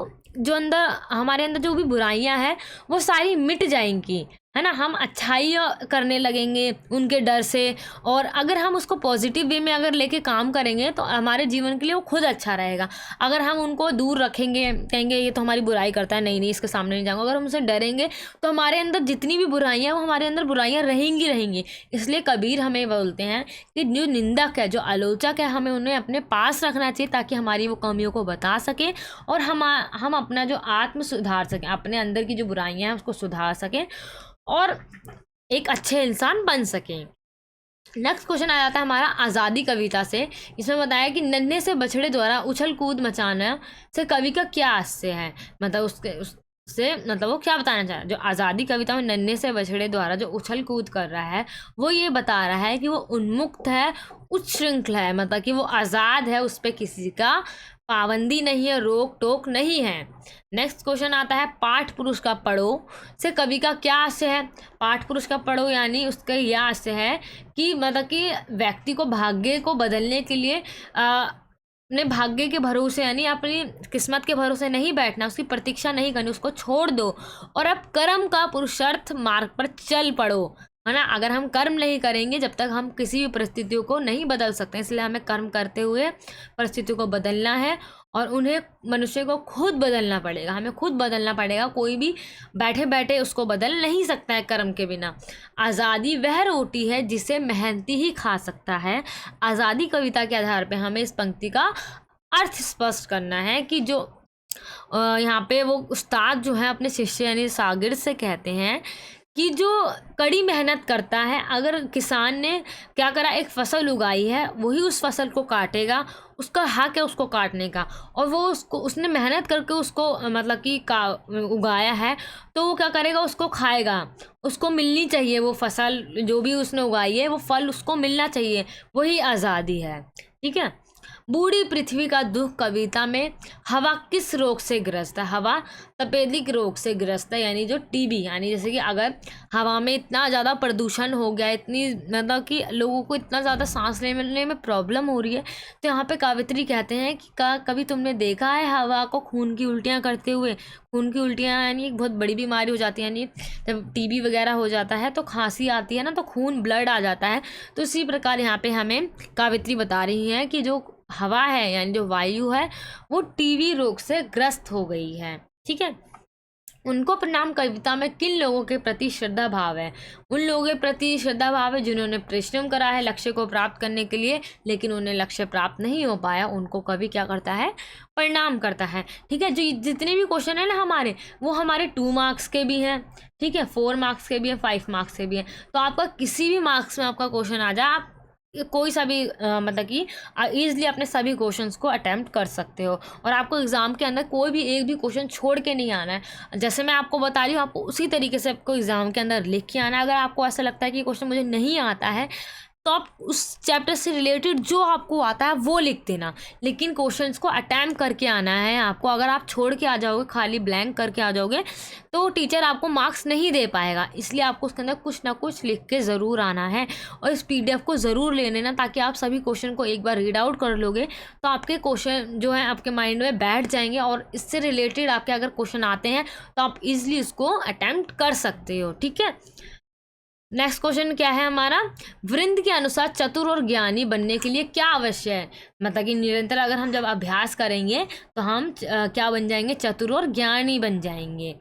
अंदर हमारे अंदर जो भी बुराइयां हैं वो सारी मिट जाएंगी, है ना। हम अच्छाई करने लगेंगे उनके डर से। और अगर हम उसको पॉजिटिव वे में अगर लेके काम करेंगे तो हमारे जीवन के लिए वो खुद अच्छा रहेगा। अगर हम उनको दूर रखेंगे, कहेंगे ये तो हमारी बुराई करता है, नहीं इसके सामने नहीं जाऊँगा, अगर हम उनसे डरेंगे तो हमारे अंदर जितनी भी बुराइयाँ वो हमारे अंदर बुराइयाँ रहेंगी। इसलिए कबीर हमें बोलते हैं कि जो निंदक है, जो आलोचक है, हमें उन्हें अपने पास रखना चाहिए ताकि हमारी वो कमियों को बता सकें और हम अपना जो आत्म सुधार सकें, अपने अंदर की जो बुराइयाँ हैं उसको सुधार सकें और एक अच्छे इंसान बन सकें। नेक्स्ट क्वेश्चन आ जाता है हमारा आज़ादी कविता से। इसमें बताया कि नन्हे से बछड़े द्वारा उछल कूद मचाना से कवि का क्या आशय है। मतलब उससे मतलब वो क्या बताना चाह रहा है। जो आज़ादी कविता में नन्हे से बछड़े द्वारा जो उछल कूद कर रहा है वो ये बता रहा है कि वो उन्मुक्त है, उच्च श्रृंखला है, मतलब कि वो आज़ाद है, उस पर किसी का पाबंदी नहीं है, रोक टोक नहीं है। नेक्स्ट क्वेश्चन आता है पाठ पुरुष का पढ़ो से कवि का क्या आशय है। पाठ पुरुष का पढ़ो यानी उसका यह आशय है कि मतलब कि व्यक्ति को भाग्य को बदलने के लिए अपने भाग्य के भरोसे यानी अपनी किस्मत के भरोसे नहीं बैठना, उसकी प्रतीक्षा नहीं करनी, उसको छोड़ दो और अब कर्म का पुरुषार्थ मार्ग पर चल पड़ो, है ना। अगर हम कर्म नहीं करेंगे जब तक हम किसी भी परिस्थितियों को नहीं बदल सकते। इसलिए हमें कर्म करते हुए परिस्थितियों को बदलना है और उन्हें मनुष्य को खुद बदलना पड़ेगा। हमें खुद बदलना पड़ेगा, कोई भी बैठे बैठे उसको बदल नहीं सकता है कर्म के बिना। आज़ादी वह रोटी है जिसे मेहनती ही खा सकता है। आज़ादी कविता के आधार पर हमें इस पंक्ति का अर्थ स्पष्ट करना है कि जो यहाँ पे वो उस्ताद जो है अपने शिष्य यानी शागिर्द से कहते हैं कि जो कड़ी मेहनत करता है, अगर किसान ने क्या करा, एक फसल उगाई है, वही उस फसल को काटेगा, उसका हक है उसको काटने का, और वो उसने मेहनत करके उसको मतलब कि का उगाया है, तो वो क्या करेगा, उसको खाएगा, उसको मिलनी चाहिए वो फसल, जो भी उसने उगाई है वो फल उसको मिलना चाहिए, वही आज़ादी है। ठीक है। बूढ़ी पृथ्वी का दुख कविता में हवा किस रोग से ग्रस्त है? हवा तपेदिक रोग से ग्रस्त है, यानी जो टीबी, यानी जैसे कि अगर हवा में इतना ज़्यादा प्रदूषण हो गया, इतनी मतलब कि लोगों को इतना ज़्यादा सांस लेने में प्रॉब्लम हो रही है, तो यहाँ पे कवित्री कहते हैं कि कभी तुमने देखा है हवा को खून की उल्टियाँ करते हुए? खून की उल्टियाँ यानी एक बहुत बड़ी बीमारी हो जाती है, यानी जब टीबी वगैरह हो जाता है तो खांसी आती है ना, तो खून ब्लड आ जाता है। तो इसी प्रकार यहाँ पे हमें कवित्री बता रही हैं कि जो हवा है, यानी जो वायु है, वो टीबी रोग से ग्रस्त हो गई है। ठीक है। उनको प्रणाम कविता में किन लोगों के प्रति श्रद्धा भाव है? उन लोगों के प्रति श्रद्धा भाव है जिन्होंने परिश्रम करा है लक्ष्य को प्राप्त करने के लिए, लेकिन उन्हें लक्ष्य प्राप्त नहीं हो पाया, उनको कवि क्या करता है, प्रणाम करता है। ठीक है। जो जितने भी क्वेश्चन है ना हमारे, वो हमारे 2 मार्क्स के भी हैं, ठीक है, 4 मार्क्स के भी हैं, 5 मार्क्स के भी हैं। तो आपका किसी भी मार्क्स में आपका क्वेश्चन आ जाए, आप कोई सा भी मतलब कि ईजिली अपने सभी क्वेश्चंस को अटेम्प्ट कर सकते हो, और आपको एग्ज़ाम के अंदर कोई भी एक भी क्वेश्चन छोड़ के नहीं आना है। जैसे मैं आपको बता रही हूँ, आपको उसी तरीके से आपको एग्ज़ाम के अंदर लिख के आना है। अगर आपको ऐसा लगता है कि क्वेश्चन मुझे नहीं आता है, तो आप उस चैप्टर से रिलेटेड जो आपको आता है वो लिख देना, लेकिन क्वेश्चंस को अटैम्प्ट करके आना है आपको। अगर आप छोड़ के आ जाओगे, खाली ब्लैंक करके आ जाओगे, तो टीचर आपको मार्क्स नहीं दे पाएगा। इसलिए आपको उसके अंदर कुछ ना कुछ लिख के ज़रूर आना है, और इस PDF को ज़रूर ले लेना, ताकि आप सभी क्वेश्चन को एक बार रीड आउट कर लोगे तो आपके क्वेश्चन जो है आपके माइंड में बैठ जाएंगे, और इससे रिलेटेड आपके अगर क्वेश्चन आते हैं तो आप इजिली उसको अटैम्प्ट कर सकते हो। ठीक है। नेक्स्ट क्वेश्चन क्या है हमारा, वृंद के अनुसार चतुर और ज्ञानी बनने के लिए क्या अवश्य है? मतलब कि निरंतर अगर हम जब अभ्यास करेंगे तो हम क्या बन जाएंगे, चतुर और ज्ञानी बन जाएंगे।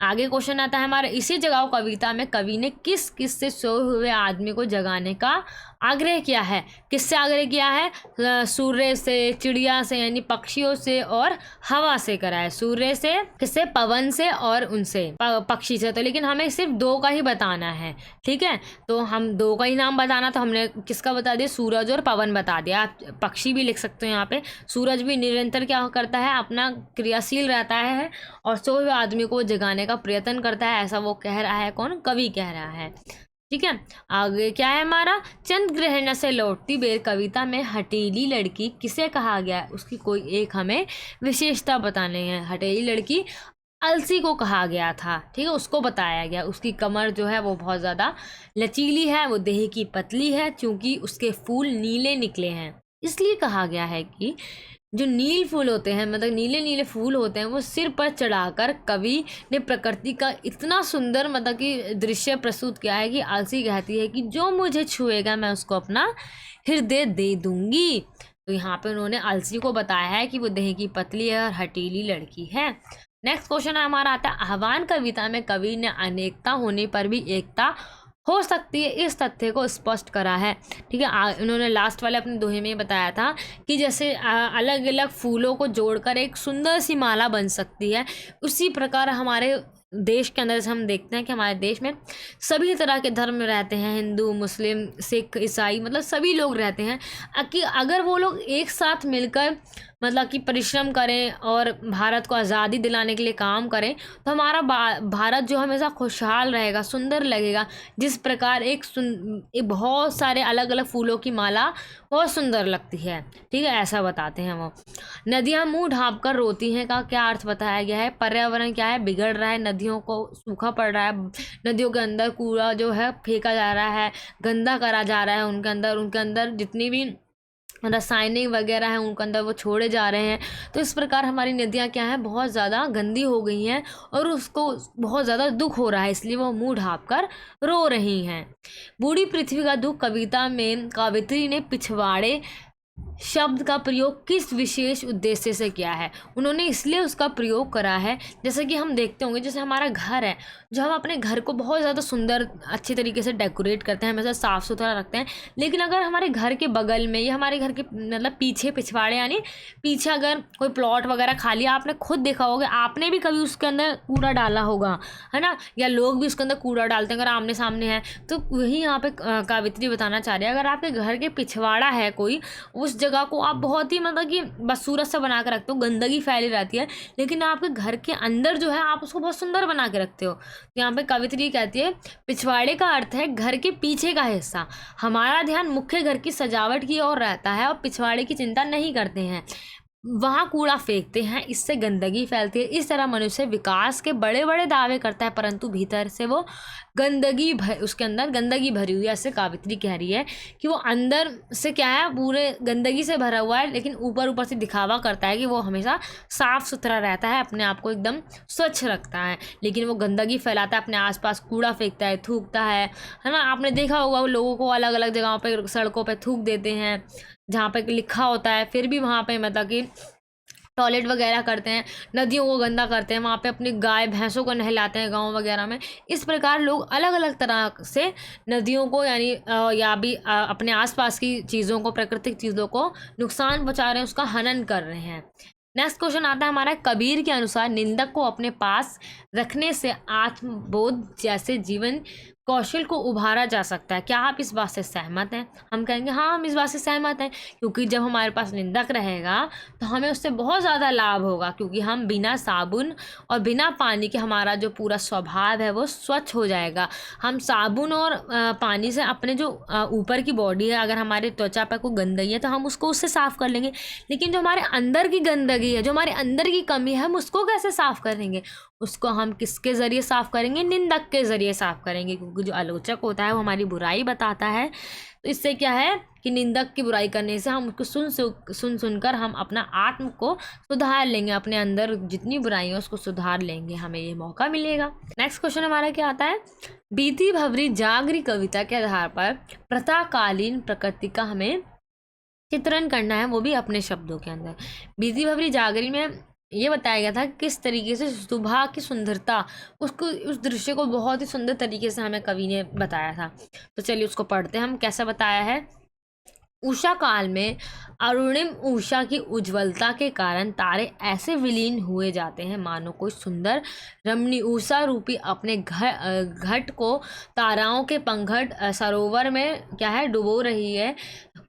आगे क्वेश्चन आता है हमारा, इसी जगाओ कविता में कवि ने किस किस से सोए हुए आदमी को जगाने का आग्रह किया है? किससे आग्रह किया है? सूर्य से, चिड़िया से यानी पक्षियों से, और हवा से करा है। सूर्य से, किससे? पवन से, और उनसे पक्षी से। तो लेकिन हमें सिर्फ 2 का ही बताना है। ठीक है। तो हम 2 का ही नाम बताना, तो हमने किसका बता दिया, सूरज और पवन बता दिया। आप पक्षी भी लिख सकते हो यहाँ पे। सूरज भी निरंतर क्या करता है, अपना क्रियाशील रहता है, और सोए हुए आदमी को जगाने का प्रयत्न करता है, ऐसा वो कह रहा है। कौन? कवि कह रहा है। ठीक है। आगे क्या है हमारा, चंद्र ग्रहण से लौटती बेर कविता में हठीली लड़की किसे कहा गया है? उसकी कोई एक हमें विशेषता बताने हैं। हठीली लड़की अलसी को कहा गया था। ठीक है। उसको बताया गया, उसकी कमर जो है वो बहुत ज़्यादा लचीली है, वो देह की पतली है, क्योंकि उसके फूल नीले निकले हैं, इसलिए कहा गया है कि जो नील फूल होते हैं, मतलब नीले नीले फूल होते हैं, वो सिर पर चढ़ाकर कवि ने प्रकृति का इतना सुंदर मतलब कि दृश्य प्रस्तुत किया है, कि अलसी कहती है कि जो मुझे छुएगा मैं उसको अपना हृदय दे दूंगी। तो यहाँ पे उन्होंने अलसी को बताया है कि वो देह की पतली है और हठीली लड़की है। नेक्स्ट क्वेश्चन हमारा आता है, आह्वान कविता में कवि ने अनेकता होने पर भी एकता हो सकती है, इस तथ्य को स्पष्ट करा है। ठीक है। उन्होंने लास्ट वाले अपने दोहे में बताया था कि जैसे अलग अलग फूलों को जोड़कर एक सुंदर सी माला बन सकती है, उसी प्रकार हमारे देश के अंदर जैसे हम देखते हैं कि हमारे देश में सभी तरह के धर्म रहते हैं, हिंदू, मुस्लिम, सिख, ईसाई, मतलब सभी लोग रहते हैं। कि अगर वो लोग एक साथ मिलकर मतलब कि परिश्रम करें और भारत को आज़ादी दिलाने के लिए काम करें, तो हमारा भारत जो हमेशा खुशहाल रहेगा, सुंदर लगेगा। जिस प्रकार एक बहुत सारे अलग अलग फूलों की माला बहुत सुंदर लगती है। ठीक है। ऐसा बताते हैं वो। नदियाँ मुंह ढाँप कर रोती हैं का क्या अर्थ बताया गया है? पर्यावरण क्या है, बिगड़ रहा है, नदियों को सूखा पड़ रहा है, नदियों के अंदर कूड़ा जो है फेंका जा रहा है, गंदा करा जा रहा है, उनके अंदर जितनी भी रासायनिक वगैरह हैं उनके अंदर वो छोड़े जा रहे हैं। तो इस प्रकार हमारी नदियाँ क्या हैं, बहुत ज़्यादा गंदी हो गई हैं, और उसको बहुत ज़्यादा दुख हो रहा है, इसलिए वो मुंह ढाँप कर रो रही हैं। बूढ़ी पृथ्वी का दुख कविता में कवित्री ने पिछवाड़े शब्द का प्रयोग किस विशेष उद्देश्य से किया है। उन्होंने इसलिए उसका प्रयोग करा है, जैसे कि हम देखते होंगे, जैसे हमारा घर है, जो हम अपने घर को बहुत ज़्यादा सुंदर अच्छी तरीके से डेकोरेट करते हैं, हमेशा साफ़ सुथरा रखते हैं, लेकिन अगर हमारे घर के बगल में या हमारे घर के मतलब पीछे पिछवाड़े यानी पीछे अगर कोई प्लॉट वगैरह खाली, आपने खुद देखा होगा, आपने भी कभी उसके अंदर कूड़ा डाला होगा, है ना, या लोग भी उसके अंदर कूड़ा डालते हैं अगर आमने सामने है। तो वही यहाँ पे कावित्री बताना चाह रहे हैं, अगर आपके घर के पिछवाड़ा है कोई, उस जगह को आप बहुत ही मतलब कि बदसूरत से बना के रखते हो, गंदगी फैली रहती है, लेकिन आपके घर के अंदर जो है आप उसको बहुत सुंदर बना के रखते हो। यहाँ पे कवित्री कहती है पिछवाड़े का अर्थ है घर के पीछे का हिस्सा। हमारा ध्यान मुख्य घर की सजावट की ओर रहता है और पिछवाड़े की चिंता नहीं करते हैं, वहाँ कूड़ा फेंकते हैं, इससे गंदगी फैलती है। इस तरह मनुष्य विकास के बड़े बड़े दावे करता है, परंतु भीतर से वो उसके अंदर गंदगी भरी हुई है। ऐसे कावित्री कह रही है कि वो अंदर से क्या है, पूरे गंदगी से भरा हुआ है, लेकिन ऊपर ऊपर से दिखावा करता है कि वो हमेशा साफ सुथरा रहता है, अपने आप को एकदम स्वच्छ रखता है, लेकिन वो गंदगी फैलाता है, अपने आसपास कूड़ा फेंकता है, थूकता है ना। आपने देखा होगा लोगों को अलग अलग जगहों पे सड़कों पे थूक देते हैं, जहाँ पे लिखा होता है, फिर भी वहाँ पे मतलब कि टॉयलेट वगैरह करते हैं, नदियों को गंदा करते हैं, वहाँ पे अपनी गाय भैंसों को नहलाते हैं गांव वगैरह में। इस प्रकार लोग अलग अलग तरह से नदियों को यानी या भी अपने आसपास की चीज़ों को, प्राकृतिक चीज़ों को नुकसान पहुँचा रहे हैं, उसका हनन कर रहे हैं। नेक्स्ट क्वेश्चन आता है हमारा, कबीर के अनुसार निंदक को अपने पास रखने से आत्मबोध जैसे जीवन कौशल को उभारा जा सकता है। क्या आप इस बात से सहमत हैं? हम कहेंगे हाँ, हम इस बात से सहमत हैं, क्योंकि जब हमारे पास निंदक रहेगा तो हमें उससे बहुत ज़्यादा लाभ होगा, क्योंकि हम बिना साबुन और बिना पानी के हमारा जो पूरा स्वभाव है वो स्वच्छ हो जाएगा। हम साबुन और पानी से अपने जो ऊपर की बॉडी है, अगर हमारे त्वचा पर कोई गंदगी है तो हम उसको उससे साफ़ कर लेंगे, लेकिन जो हमारे अंदर की गंदगी है, जो हमारे अंदर की कमी है, हम उसको कैसे साफ़ करेंगे? उसको हम किसके ज़रिए साफ़ करेंगे? निंदक के ज़रिए साफ़ करेंगे, क्योंकि जो आलोचक होता है वो हमारी बुराई बताता है। तो इससे क्या है कि निंदक की बुराई करने से हम उसको सुनकर हम अपना आत्म को सुधार लेंगे, अपने अंदर जितनी बुराई है उसको सुधार लेंगे, हमें ये मौका मिलेगा। नेक्स्ट क्वेश्चन हमारा क्या आता है, बीती भवरी जागरी कविता के आधार पर प्रताकालीन प्रकृति का हमें चित्रण करना है, वो भी अपने शब्दों के अंदर। बीती भवरी जागरी में ये बताया गया था किस तरीके से सुबह की सुंदरता, उसको उस दृश्य को बहुत ही सुंदर तरीके से हमें कवि ने बताया था। तो चलिए उसको पढ़ते हैं हम, कैसा बताया है। उषा काल में अरुणिम उषा की उज्ज्वलता के कारण तारे ऐसे विलीन हुए जाते हैं मानो कोई सुंदर रमणी उषा रूपी अपने घट को ताराओं के पंखट सरोवर में क्या है डुबो रही है।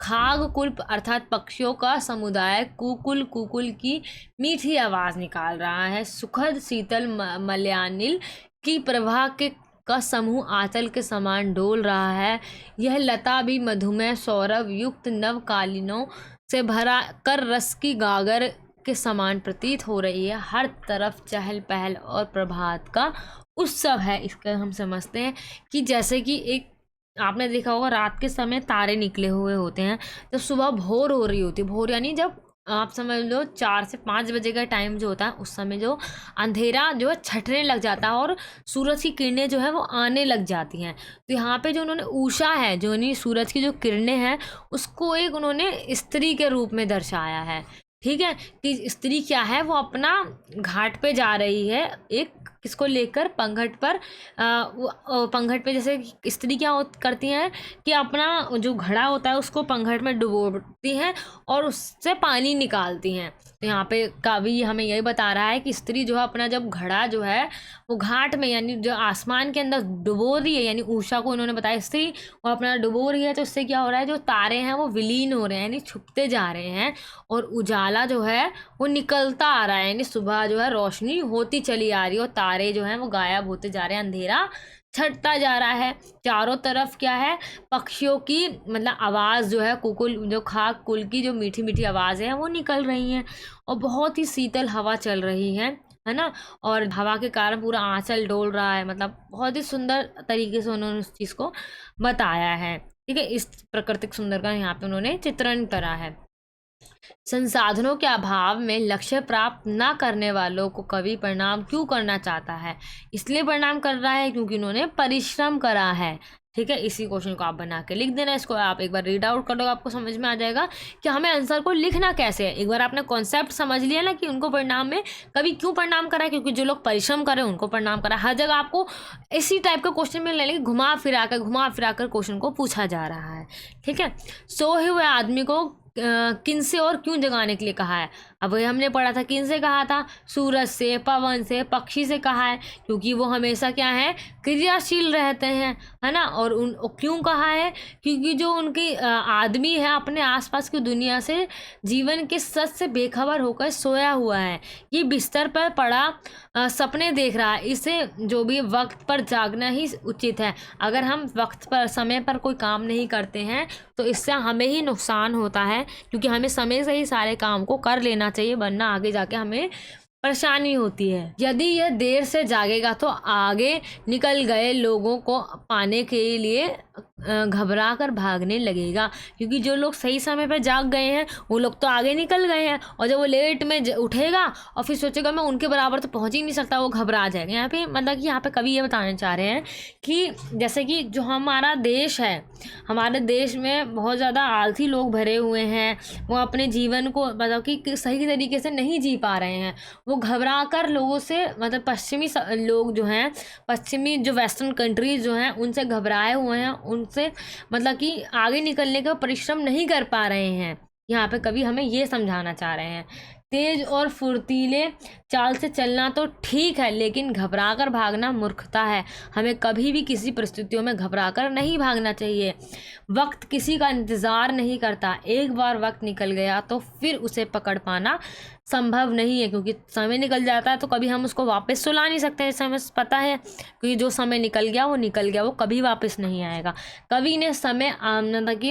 खाग कुल अर्थात पक्षियों का समुदाय कुकुल कुकुल की मीठी आवाज़ निकाल रहा है। सुखद शीतल मलयानिल की प्रभा के का समूह आंचल के समान डोल रहा है। यह लता भी मधुमेह सौरभ युक्त नवकालीनों से भरा कर रस की गागर के समान प्रतीत हो रही है। हर तरफ चहल पहल और प्रभात का उत्सव है। इसका हम समझते हैं कि जैसे कि एक आपने देखा होगा रात के समय तारे निकले हुए होते हैं, जब सुबह भोर हो रही होती है, भोर यानी जब आप समझ लो 4 से 5 बजे का टाइम जो होता है, उस समय जो अंधेरा जो है छटने लग जाता है और सूरज की किरणें जो है वो आने लग जाती हैं। तो यहाँ पे जो उन्होंने उषा है, जो नहीं सूरज की जो किरणें हैं, उसको एक उन्होंने स्त्री के रूप में दर्शाया है। ठीक है, कि स्त्री क्या है, वो अपना घाट पे जा रही है, एक किसको लेकर, पंखट पर। पंखट पे जैसे स्त्री क्या करती हैं कि अपना जो घड़ा होता है उसको पंखट में डुबोती हैं और उससे पानी निकालती हैं। तो यहाँ पे कवि हमें यही बता रहा है कि स्त्री जो है अपना जब घड़ा जो है वो घाट में यानी जो आसमान के अंदर डुबो रही है, यानी उषा को उन्होंने बताया स्त्री वो अपना डुबो रही है। तो इससे क्या हो रहा है, जो तारे हैं वो विलीन हो रहे हैं, यानी छुपते जा रहे हैं, और उजाला जो है वो निकलता आ रहा है, यानी सुबह जो है रोशनी होती चली आ रही है और तारे जो हैं वो गायब होते जा रहे हैं, अंधेरा छटता जा रहा है। चारों तरफ क्या है, पक्षियों की मतलब आवाज़ जो है, कुकुल जो खाक कुल की जो मीठी मीठी आवाज़ें हैं वो निकल रही हैं, और बहुत ही शीतल हवा चल रही है ना, और हवा के कारण पूरा आंचल डोल रहा है। मतलब बहुत ही सुंदर तरीके से उन्होंने उस चीज़ को बताया है। ठीक है, इस प्राकृतिक सुंदर का यहाँ पे उन्होंने चित्रण करा है। संसाधनों के अभाव में लक्ष्य प्राप्त न करने वालों को कवि प्रणाम क्यों करना चाहता है? इसलिए प्रणाम कर रहा है क्योंकि उन्होंने परिश्रम करा है। ठीक है, इसी क्वेश्चन को आप बना के लिख देना। इसको आप एक बार रीड आउट कर लो, आपको समझ में आ जाएगा कि हमें आंसर को लिखना कैसे है। एक बार आपने कॉन्सेप्ट समझ लिया ना कि उनको प्रणाम में कवि क्यों प्रणाम करा है, क्योंकि जो लोग परिश्रम कर रहे हैं उनको प्रणाम करा। हर जगह आपको इसी टाइप का क्वेश्चन में लेंगे, घुमा फिरा कर क्वेश्चन को पूछा जा रहा है। ठीक है, सोए हुए आदमी को किन से और क्यों जगाने के लिए कहा है? अब वही हमने पढ़ा था, किन से कहा था? सूरज से, पवन से, पक्षी से कहा है, क्योंकि वो हमेशा क्या है, क्रियाशील रहते हैं, है ना। और क्यों कहा है? क्योंकि जो उनकी आदमी है अपने आसपास की दुनिया से, जीवन के सच से बेखबर होकर सोया हुआ है। ये बिस्तर पर पड़ा सपने देख रहा है। इसे जो भी वक्त पर जागना ही उचित है। अगर हम वक्त पर, समय पर कोई काम नहीं करते हैं तो इससे हमें ही नुकसान होता है, क्योंकि हमें समय से ही सारे काम को कर लेना चाहिए, वरना आगे जाके हमें परेशानी होती है। यदि यह देर से जागेगा तो आगे निकल गए लोगों को पाने के लिए घबरा कर भागने लगेगा, क्योंकि जो लोग सही समय पर जाग गए हैं वो लोग तो आगे निकल गए हैं, और जब वो लेट में उठेगा और फिर सोचेगा मैं उनके बराबर तो पहुंच ही नहीं सकता, वो घबरा जाएगा। यहाँ पे मतलब कि यहाँ पे कवि ये बताना चाह रहे हैं कि जैसे कि जो हमारा देश है, हमारे देश में बहुत ज़्यादा आलसी लोग भरे हुए हैं। वो अपने जीवन को मतलब कि सही तरीके से नहीं जी पा रहे हैं। वो घबरा कर लोगों से, मतलब पश्चिमी लोग जो हैं, पश्चिमी जो वेस्टर्न कंट्रीज जो हैं, उनसे घबराए हुए हैं, उनसे मतलब कि आगे निकलने का परिश्रम नहीं कर पा रहे हैं। यहाँ पे कवि हमें ये समझाना चाह रहे हैं। तेज और फुर्तीले चाल से चलना तो ठीक है, लेकिन घबराकर भागना मूर्खता है। हमें कभी भी किसी परिस्थितियों में घबराकर नहीं भागना चाहिए। वक्त किसी का इंतज़ार नहीं करता। एक बार वक्त निकल गया तो फिर उसे पकड़ पाना संभव नहीं है, क्योंकि समय निकल जाता है तो कभी हम उसको वापस तो ला नहीं सकते, ऐसा हमें पता है। क्योंकि जो समय निकल गया वो निकल गया, वो कभी वापस नहीं आएगा। कवि ने समय मतलब कि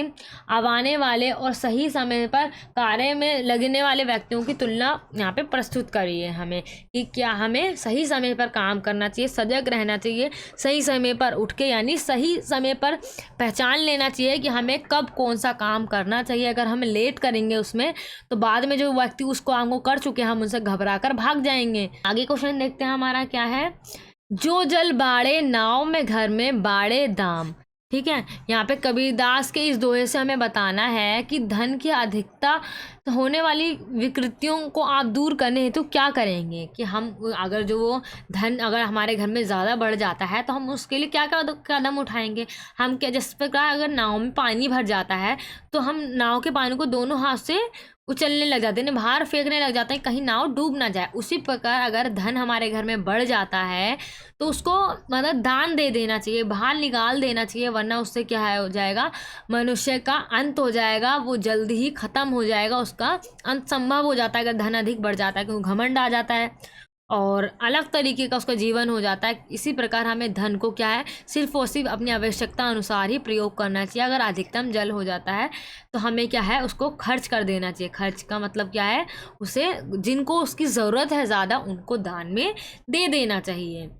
अब आने वाले और सही समय पर कार्य में लगने वाले व्यक्तियों की तुलना यहाँ पे प्रस्तुत करी है हमें, कि क्या हमें सही समय पर काम करना चाहिए, सजग रहना चाहिए, सही समय पर उठ के, यानी सही समय पर पहचान लेना चाहिए कि हमें कब कौन सा काम करना चाहिए। अगर हम लेट करेंगे उसमें तो बाद में जो व्यक्ति उसको आगे कर चुके हैं हम उनसे घबरा कर भाग जाएंगे। आगे क्वेश्चन देखते हैं हमारा क्या है। जो जल बाड़े नाव में घर में बाड़े दाम। ठीक है, यहाँ पे कबीरदास के इस दोहे से हमें बताना है कि धन की अधिकता होने वाली विकृतियों को आप दूर करने हेतु क्या करेंगे, कि हम अगर जो वो धन अगर हमारे घर में ज़्यादा बढ़ जाता है तो हम उसके लिए क्या क्या कदम उठाएंगे। हम क्या, जिस प्रकार अगर नाव में पानी भर जाता है तो हम नाव के पानी को दोनों हाथ से उछलने लग जाते हैं, बाहर फेंकने लग जाते हैं, कहीं नाव डूब ना जाए। उसी प्रकार अगर धन हमारे घर में बढ़ जाता है तो उसको मतलब दान दे देना चाहिए, बाहर निकाल देना चाहिए, वरना उससे क्या है हो जाएगा, मनुष्य का अंत हो जाएगा, वो जल्दी ही ख़त्म हो जाएगा, उसका अंत संभव हो जाता है अगर धन अधिक बढ़ जाता है, क्योंकि घमंड आ जाता है और अलग तरीके का उसका जीवन हो जाता है। इसी प्रकार हमें धन को क्या है, सिर्फ और सिर्फ अपनी आवश्यकता अनुसार ही प्रयोग करना चाहिए। अगर अधिकतम जल हो जाता है तो हमें क्या है, उसको खर्च कर देना चाहिए। खर्च का मतलब क्या है, उसे जिनको उसकी ज़रूरत है ज़्यादा उनको दान में दे देना चाहिए।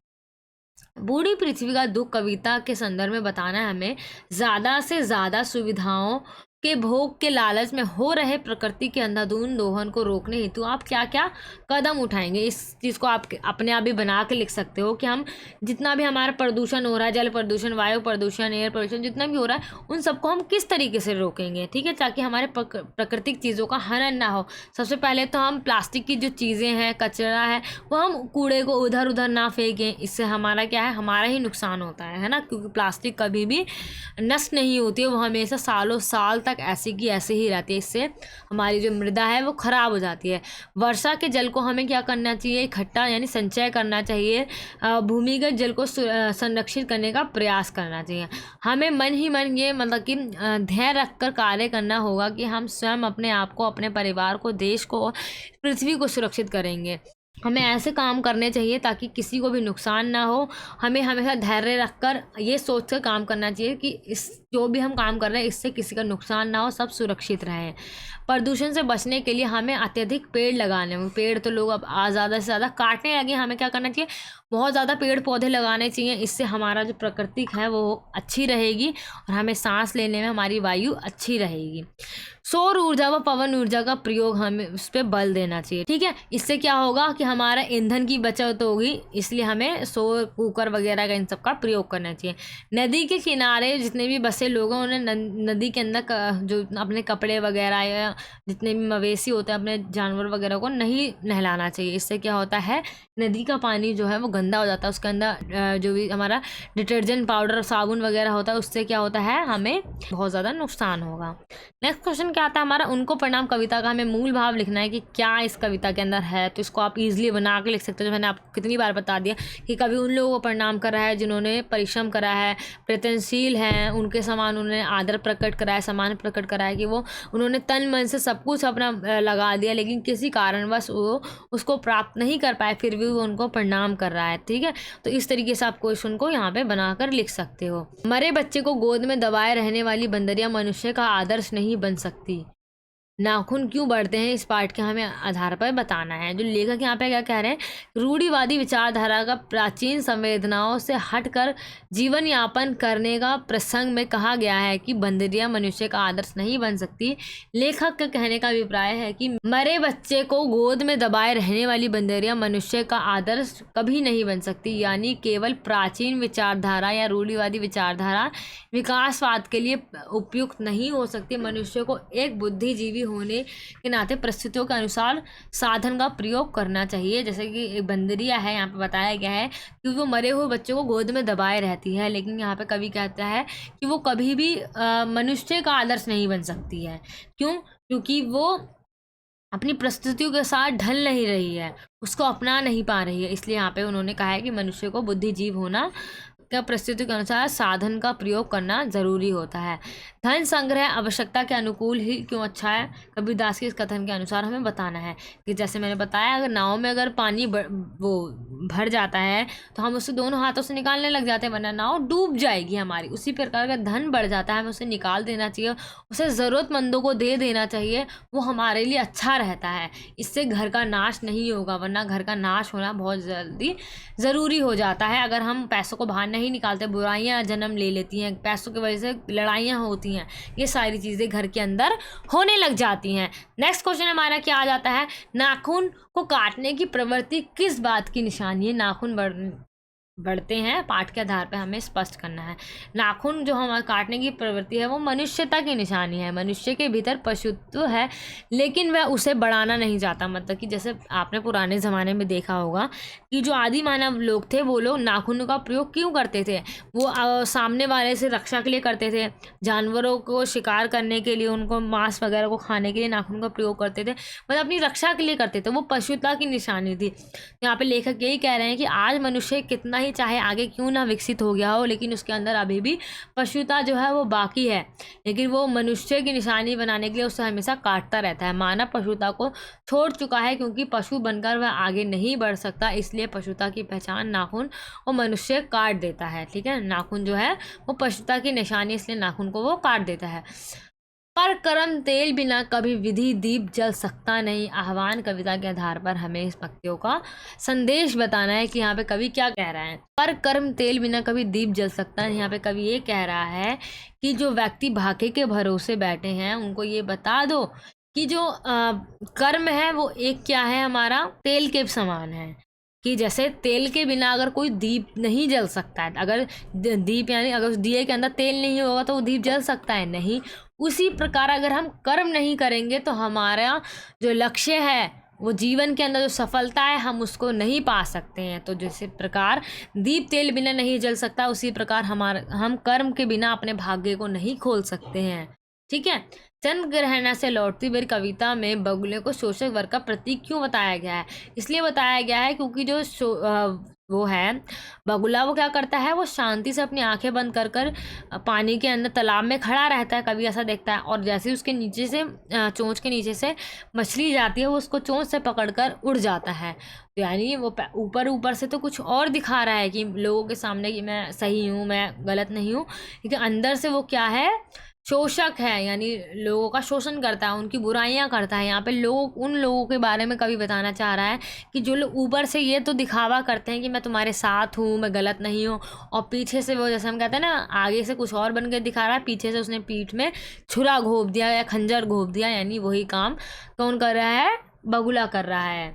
बूढ़ी पृथ्वी का दुख कविता के संदर्भ में बताना है हमें। ज़्यादा से ज़्यादा सुविधाओं के भोग के लालच में हो रहे प्रकृति के अंधाधुंध दोहन को रोकने हेतु आप क्या क्या कदम उठाएंगे। इस चीज़ को आप अपने आप भी बना के लिख सकते हो कि हम जितना भी हमारा प्रदूषण हो रहा है, जल प्रदूषण, वायु प्रदूषण, एयर प्रदूषण, जितना भी हो रहा है, उन सबको हम किस तरीके से रोकेंगे। ठीक है, ताकि हमारे प्राकृतिक चीज़ों का हनन ना हो। सबसे पहले तो हम प्लास्टिक की जो चीज़ें हैं, कचरा है, वो हम कूड़े को उधर उधर ना फेंकें। इससे हमारा क्या है, हमारा ही नुकसान होता है ना, क्योंकि प्लास्टिक कभी भी नष्ट नहीं होती है, वो हमेशा सालों साल तक ऐसी की ऐसे ही रहती है। इससे हमारी जो मृदा है वो ख़राब हो जाती है। वर्षा के जल को हमें क्या करना चाहिए, इकट्ठा यानी संचय करना चाहिए। भूमिगत जल को संरक्षित करने का प्रयास करना चाहिए। हमें मन ही मन ये मतलब कि ध्यान रखकर कार्य करना होगा कि हम स्वयं अपने आप को, अपने परिवार को, देश को, पृथ्वी को सुरक्षित करेंगे। हमें ऐसे काम करने चाहिए ताकि किसी को भी नुकसान ना हो। हमें हमेशा धैर्य रखकर ये सोच कर काम करना चाहिए कि इस जो भी हम काम कर रहे हैं इससे किसी का नुकसान ना हो, सब सुरक्षित रहें। प्रदूषण से बचने के लिए हमें अत्यधिक पेड़ लगाने होंगे। पेड़ तो लोग अब ज़्यादा से ज़्यादा काटने लगे, हमें क्या करना चाहिए, बहुत ज़्यादा पेड़ पौधे लगाने चाहिए। इससे हमारा जो प्रकृति है वो अच्छी रहेगी और हमें सांस लेने में हमारी वायु अच्छी रहेगी। सौर ऊर्जा व पवन ऊर्जा का प्रयोग हमें उस पर बल देना चाहिए, ठीक है। इससे क्या होगा कि हमारा ईंधन की बचत होगी, इसलिए हमें सौर कुकर वगैरह का इन सब का प्रयोग करना चाहिए। नदी के किनारे जितने भी बसे लोग हैं उन्हें नदी के अंदर जो अपने कपड़े वगैरह या जितने भी मवेशी होते हैं अपने जानवर वगैरह को नहीं नहलाना चाहिए। इससे क्या होता है, नदी का पानी जो है वो गंदा हो जाता है, उसके अंदर जो भी हमारा डिटर्जेंट पाउडर साबुन वगैरह होता है उससे क्या होता है, हमें बहुत ज़्यादा नुकसान होगा। नेक्स्ट क्वेश्चन क्या आता है हमारा, उनको प्रणाम कविता का हमें मूल भाव लिखना है कि क्या इस कविता के अंदर है। तो इसको आप इजीली बना के लिख सकते हो, जो मैंने आपको कितनी बार बता दिया कि कवि उन लोगों को प्रणाम कर रहा है जिन्होंने परिश्रम करा है, प्रयत्नशील हैं, उनके समान उन्होंने आदर प्रकट करा है, सम्मान प्रकट करा है कि वो उन्होंने तन मन से सब कुछ अपना लगा दिया, लेकिन किसी कारणवश वो उसको प्राप्त नहीं कर पाए, फिर भी वो उनको प्रणाम कर रहा है, ठीक है। तो इस तरीके से आप क्वेश्चन को यहाँ पे बनाकर लिख सकते हो। मरे बच्चे को गोद में दबाए रहने वाली बंदरिया मनुष्य का आदर्श नहीं बन सकती। नाखून क्यों बढ़ते हैं, इस पार्ट के हमें आधार पर बताना है। जो लेखक यहाँ पे क्या कह रहे हैं, रूढ़िवादी विचारधारा का प्राचीन संवेदनाओं से हटकर जीवन यापन करने का प्रसंग में कहा गया है कि बंदरिया मनुष्य का आदर्श नहीं बन सकती। लेखक के कहने का अभिप्राय है कि मरे बच्चे को गोद में दबाए रहने वाली बंदरिया मनुष्य का आदर्श कभी नहीं बन सकती, यानी केवल प्राचीन विचारधारा या रूढ़िवादी विचारधारा विकासवाद के लिए उपयुक्त नहीं हो सकती। मनुष्य को एक बुद्धिजीवी होने के नाते परिस्थितियों के अनुसार साधन का प्रयोग करना चाहिए। जैसे कि एक बंदरिया है, यहाँ पे बताया गया है कि वो मरे हुए बच्चों को गोद में दबाए रहती है, लेकिन यहाँ पे कवि कहता है कि वो कभी भी मनुष्य का आदर्श नहीं बन सकती है। क्यों? क्योंकि वो अपनी परिस्थितियों के साथ ढल नहीं रही है, उसको अपना नहीं पा रही है। इसलिए यहाँ पे उन्होंने कहा है कि मनुष्य को बुद्धिजीव होना का परिस्थिति के अनुसार साधन का प्रयोग करना जरूरी होता है। धन संग्रह आवश्यकता के अनुकूल ही क्यों अच्छा है, कबीरदास के इस कथन के अनुसार हमें बताना है कि जैसे मैंने बताया, अगर नाव में अगर पानी वो भर जाता है तो हम उसे दोनों हाथों से निकालने लग जाते हैं, वरना नाव डूब जाएगी हमारी। उसी प्रकार का धन बढ़ जाता है, हमें उसे निकाल देना चाहिए, उसे ज़रूरतमंदों को दे देना चाहिए, वो हमारे लिए अच्छा रहता है। इससे घर का नाश नहीं होगा, वरना घर का नाश होना बहुत जल्दी ज़रूरी हो जाता है। अगर हम पैसों को बाहर नहीं निकालते, बुराइयां जन्म ले लेती हैं, पैसों की वजह से लड़ाइयां होती हैं, ये सारी चीज़ें घर के अंदर होने लग जाती हैं। नेक्स्ट क्वेश्चन हमारा क्या आ जाता है, नाखून को काटने की प्रवृत्ति किस बात की निशानी है। नाखून बढ़ते हैं, पाठ के आधार पर हमें स्पष्ट करना है। नाखून जो हमारे काटने की प्रवृत्ति है वो मनुष्यता की निशानी है। मनुष्य के भीतर पशुत्व है, लेकिन वह उसे बढ़ाना नहीं चाहता। मतलब कि जैसे आपने पुराने ज़माने में देखा होगा कि जो आदि मानव लोग थे वो लोग नाखूनों का प्रयोग क्यों करते थे, वो सामने वाले से रक्षा के लिए करते थे, जानवरों को शिकार करने के लिए, उनको मांस वगैरह को खाने के लिए नाखून का प्रयोग करते थे, मतलब अपनी रक्षा के लिए करते थे, वो पशुता की निशानी थी। यहाँ पे लेखक यही कह रहे हैं कि आज मनुष्य कितना ही चाहे आगे क्यों ना विकसित हो गया हो, लेकिन उसके अंदर अभी भी पशुता जो है वो बाकी है, लेकिन वो मनुष्य की निशानी बनाने के लिए उसे हमेशा काटता रहता है। मानव पशुता को छोड़ चुका है, क्योंकि पशु बनकर वह आगे नहीं बढ़ सकता, इसलिए पशुता की पहचान नाखून और मनुष्य काट देता है, ठीक है। नाखून जो है वो पशुता की निशानी, इसलिए नाखून को वो काट देता है। पर कर्म तेल बिना कभी विधि दीप जल सकता नहीं। आह्वान कविता के आधार पर हमें इस पंक्तियों का संदेश बताना है कि यहाँ पे कवि क्या कह रहा है। पर कर्म तेल बिना कभी दीप जल सकता नहीं, यहाँ पे कवि ये कह रहा है कि जो व्यक्ति भाग्य के भरोसे बैठे हैं उनको ये बता दो कि जो कर्म है वो एक क्या है, हमारा तेल के समान है। कि जैसे तेल के बिना अगर कोई दीप नहीं जल सकता है, अगर दीप यानी अगर उस दिए के अंदर तेल नहीं होगा तो वो दीप जल सकता है नहीं। उसी प्रकार अगर हम कर्म नहीं करेंगे तो हमारा जो लक्ष्य है, वो जीवन के अंदर जो सफलता है, हम उसको नहीं पा सकते हैं। तो जैसे प्रकार दीप तेल बिना नहीं जल सकता, उसी प्रकार हम कर्म के बिना अपने भाग्य को नहीं खोल सकते हैं, ठीक है। चंद्र ग्रहण से लौटती मेरी कविता में बगुले को शोषक वर्ग का प्रतीक क्यों बताया गया है, इसलिए बताया गया है क्योंकि जो वो है बगुला। वो क्या करता है, वो शांति से अपनी आंखें बंद कर कर पानी के अंदर तालाब में खड़ा रहता है, कभी ऐसा देखता है, और जैसे ही उसके नीचे से चोंच के नीचे से मछली जाती है, वो उसको चोंच से पकड़कर उड़ जाता है। तो यानी वो ऊपर ऊपर से तो कुछ और दिखा रहा है कि लोगों के सामने कि मैं सही हूँ, मैं गलत नहीं हूँ, लेकिन अंदर से वो क्या है, शोषक है, यानी लोगों का शोषण करता है, उनकी बुराइयां करता है। यहाँ पे लोग उन लोगों के बारे में कवि बताना चाह रहा है कि जो लोग ऊपर से ये तो दिखावा करते हैं कि मैं तुम्हारे साथ हूँ, मैं गलत नहीं हूँ, और पीछे से वो, जैसे हम कहते हैं ना, आगे से कुछ और बन के दिखा रहा है, पीछे से उसने पीठ में छुरा घोंप दिया या खंजर घोंप दिया, यानी वही काम कौन कर रहा है, बगुला कर रहा है।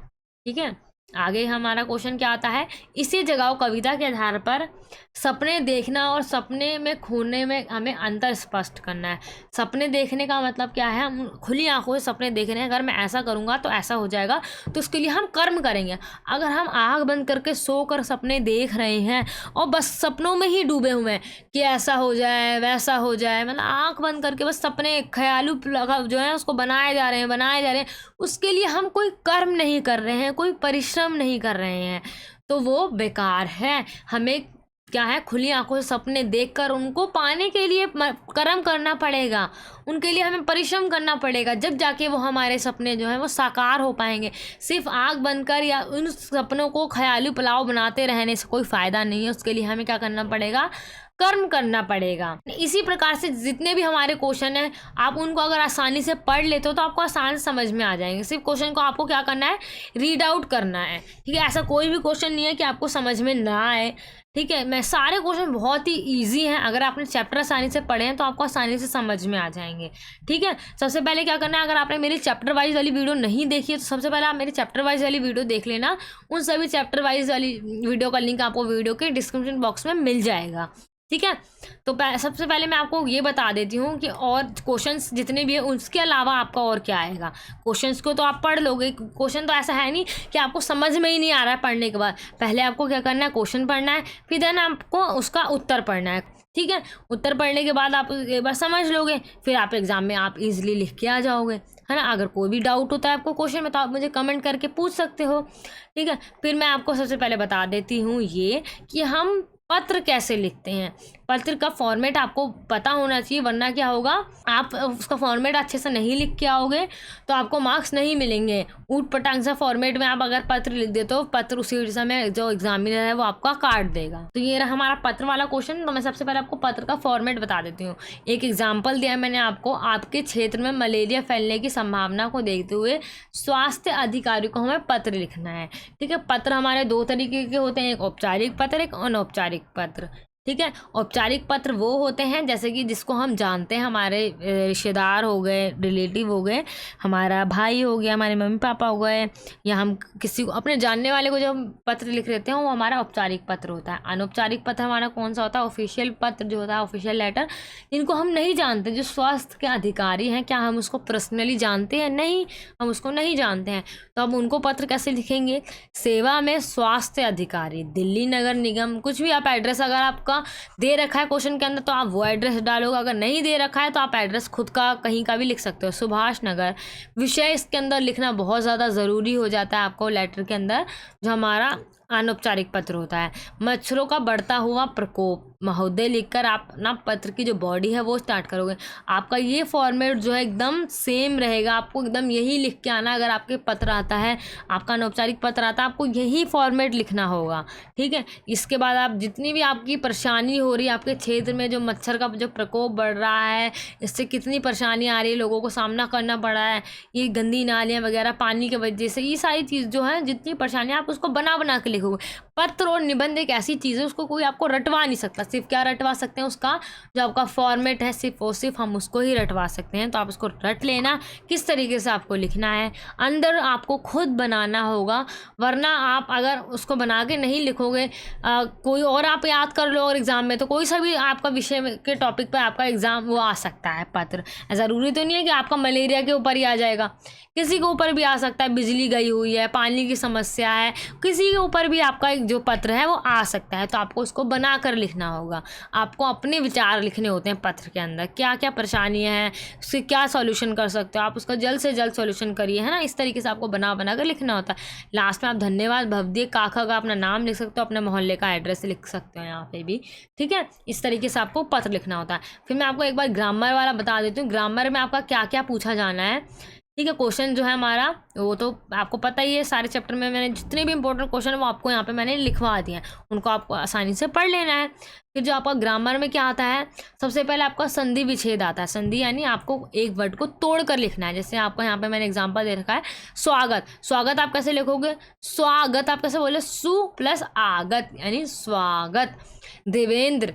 ठीक है, आगे हमारा क्वेश्चन क्या आता है, इसी जगह कविता के आधार पर सपने देखना और सपने में खोने में हमें अंतर स्पष्ट करना है। सपने देखने का मतलब क्या है, हम खुली आंखों से सपने देख रहे हैं, अगर मैं ऐसा करूँगा तो ऐसा हो जाएगा, तो उसके लिए हम कर्म करेंगे। अगर हम आँख बंद करके सोकर सपने देख रहे हैं और बस सपनों में ही डूबे हुए हैं कि ऐसा हो जाए वैसा हो जाए, मतलब आँख बंद करके बस सपने ख्यालू जो है उसको बनाए जा रहे हैं, उसके लिए हम कोई कर्म नहीं कर रहे हैं, कोई परिश्रम नहीं कर रहे हैं, तो वो बेकार है। हमें क्या है, खुली आंखों से सपने देखकर उनको पाने के लिए कर्म करना पड़ेगा, उनके लिए हमें परिश्रम करना पड़ेगा, जब जाके वो हमारे सपने जो हैं वो साकार हो पाएंगे। सिर्फ आंख बंद कर या उन सपनों को ख्याली पुलाव बनाते रहने से कोई फ़ायदा नहीं है, उसके लिए हमें क्या करना पड़ेगा, कर्म करना पड़ेगा। इसी प्रकार से जितने भी हमारे क्वेश्चन हैं, आप उनको अगर आसानी से पढ़ लेते हो तो आपको आसान समझ में आ जाएंगे। सिर्फ क्वेश्चन को आपको क्या करना है, रीड आउट करना है। ठीक है, ऐसा कोई भी क्वेश्चन नहीं है कि आपको समझ में ना आए। ठीक है, मैं सारे क्वेश्चन बहुत ही इजी हैं, अगर आपने चैप्टर आसानी से पढ़े हैं तो आपको आसानी से समझ में आ जाएंगे। ठीक है, सबसे पहले क्या करना है, अगर आपने मेरी चैप्टर वाइज वाली वीडियो नहीं देखी है तो सबसे पहले आप मेरी चैप्टर वाइज वाली वीडियो देख लेना। उन सभी चैप्टर वाइज वाली वीडियो का लिंक आपको वीडियो के डिस्क्रिप्शन बॉक्स में मिल जाएगा। ठीक है, तो सबसे पहले मैं आपको ये बता देती हूँ कि और क्वेश्चंस जितने भी हैं उसके अलावा आपका और क्या आएगा। क्वेश्चंस को तो आप पढ़ लोगे, क्वेश्चन तो ऐसा है नहीं कि आपको समझ में ही नहीं आ रहा है पढ़ने के बाद। पहले आपको क्या करना है, क्वेश्चन पढ़ना है, फिर देन आपको उसका उत्तर पढ़ना है। ठीक है, उत्तर पढ़ने के बाद आप एक बार समझ लोगे, फिर आप एग्ज़ाम में आप इजीली लिख के आ जाओगे, है ना। अगर कोई भी डाउट होता है आपको क्वेश्चन में तो आप मुझे कमेंट करके पूछ सकते हो। ठीक है, फिर मैं आपको सबसे पहले बता देती हूँ ये कि हम पत्र कैसे लिखते हैं। पत्र का फॉर्मेट आपको पता होना चाहिए, वरना क्या होगा, आप उसका फॉर्मेट अच्छे से नहीं लिख के आओगे तो आपको मार्क्स नहीं मिलेंगे। ऊट पटांग सा फॉर्मेट में आप अगर पत्र लिख देते हो, पत्र उसी समय जो एग्जामिनर है वो आपका काट देगा। तो ये रहा हमारा पत्र वाला क्वेश्चन। तो मैं सबसे पहले आपको पत्र का फॉर्मेट बता देती हूँ। एक एग्जाम्पल दिया मैंने आपको, आपके क्षेत्र में मलेरिया फैलने की संभावना को देखते हुए स्वास्थ्य अधिकारी को हमें पत्र लिखना है। ठीक है, पत्र हमारे दो तरीके के होते हैं, एक औपचारिक पत्र, एक अनौपचारिक पत्र। ठीक है, औपचारिक पत्र वो होते हैं जैसे कि जिसको हम जानते हैं, हमारे रिश्तेदार हो गए, रिलेटिव हो गए, हमारा भाई हो गया, हमारे मम्मी पापा हो गए, या हम किसी को अपने जानने वाले को जो हम पत्र लिख देते हैं वो हमारा औपचारिक पत्र होता है। अनौपचारिक पत्र हमारा कौन सा होता है, ऑफिशियल पत्र जो होता है, ऑफिशियल लेटर, जिनको हम नहीं जानते, जो स्वास्थ्य के अधिकारी हैं, क्या हम उसको पर्सनली जानते हैं, नहीं, हम उसको नहीं जानते हैं, तो अब उनको पत्र कैसे लिखेंगे, सेवा में स्वास्थ्य अधिकारी, दिल्ली नगर निगम, कुछ भी आप एड्रेस अगर आपका दे रखा है क्वेश्चन के अंदर तो आप वो एड्रेस डालोगे, अगर नहीं दे रखा है तो आप एड्रेस खुद का कहीं का भी लिख सकते हो। सुभाष नगर विषय इसके अंदर लिखना बहुत ज़्यादा ज़रूरी हो जाता है आपको लेटर के अंदर, जो हमारा अनौपचारिक पत्र होता है। मच्छरों का बढ़ता हुआ प्रकोप महोदय लिखकर आप ना पत्र की जो बॉडी है वो स्टार्ट करोगे। आपका ये फॉर्मेट जो है एकदम सेम रहेगा, आपको एकदम यही लिख के आना। अगर आपके पत्र आता है, आपका अनौपचारिक पत्र आता है, आपको यही फॉर्मेट लिखना होगा। ठीक है, इसके बाद आप जितनी भी आपकी परेशानी हो रही है आपके क्षेत्र में, जो मच्छर का जो प्रकोप बढ़ रहा है, इससे कितनी परेशानी आ रही है, लोगों को सामना करना पड़ रहा है, ये गंदी नालियाँ वगैरह पानी की वजह से, ये सारी चीज़ जो है, जितनी परेशानी आप उसको बना बना के लिखोगे। पत्र और निबंध एक ऐसी चीज़ है उसको कोई आपको रटवा नहीं सकता। सिर्फ क्या रटवा सकते हैं, उसका जो आपका फॉर्मेट है सिर्फ और सिर्फ हम उसको ही रटवा सकते हैं। तो आप उसको रट लेना किस तरीके से आपको लिखना है, अंदर आपको खुद बनाना होगा, वरना आप अगर उसको बना के नहीं लिखोगे, कोई और आप याद कर लो और एग्ज़ाम में तो कोई सा भी आपका विषय के टॉपिक पर आपका एग्ज़ाम वो आ सकता है पत्र। ज़रूरी तो नहीं है कि आपका मलेरिया के ऊपर ही आ जाएगा, किसी के ऊपर भी आ सकता है, बिजली गई हुई है, पानी की समस्या है, किसी के ऊपर भी आपका जो पत्र है वो आ सकता है। तो आपको उसको बना कर लिखना होगा। आपको अपने विचार लिखने होते हैं पत्र के अंदर, क्या क्या परेशानियाँ हैं, उससे क्या सॉल्यूशन कर सकते हो आप, उसका जल्द से जल्द सॉल्यूशन करिए, है ना। इस तरीके से आपको बना कर लिखना होता है। लास्ट में आप धन्यवाद भवदीय काका का अपना नाम लिख सकते हो, अपने मोहल्ले का एड्रेस लिख सकते हो यहाँ पे भी, ठीक है। इस तरीके से आपको पत्र लिखना होता है। फिर मैं आपको एक बार ग्रामर वाला बता देती हूँ। ग्रामर में आपका क्या क्या पूछा जाना है, ठीक है। क्वेश्चन जो है हमारा वो तो आपको पता ही है, सारे चैप्टर में मैंने जितने भी इंपॉर्टेंट क्वेश्चन है वो आपको यहाँ पे मैंने लिखवा दिए हैं, उनको आपको आसानी से पढ़ लेना है। फिर जो आपका ग्रामर में क्या आता है, सबसे पहले आपका संधि विच्छेद आता है। संधि यानी आपको एक वर्ड को तोड़ कर लिखना है। जैसे आपको यहाँ पे मैंने एग्जाम्पल दे रखा है, स्वागत। स्वागत आप कैसे लिखोगे, स्वागत आप कैसे बोले, सु प्लस आगत यानी स्वागत। देवेंद्र,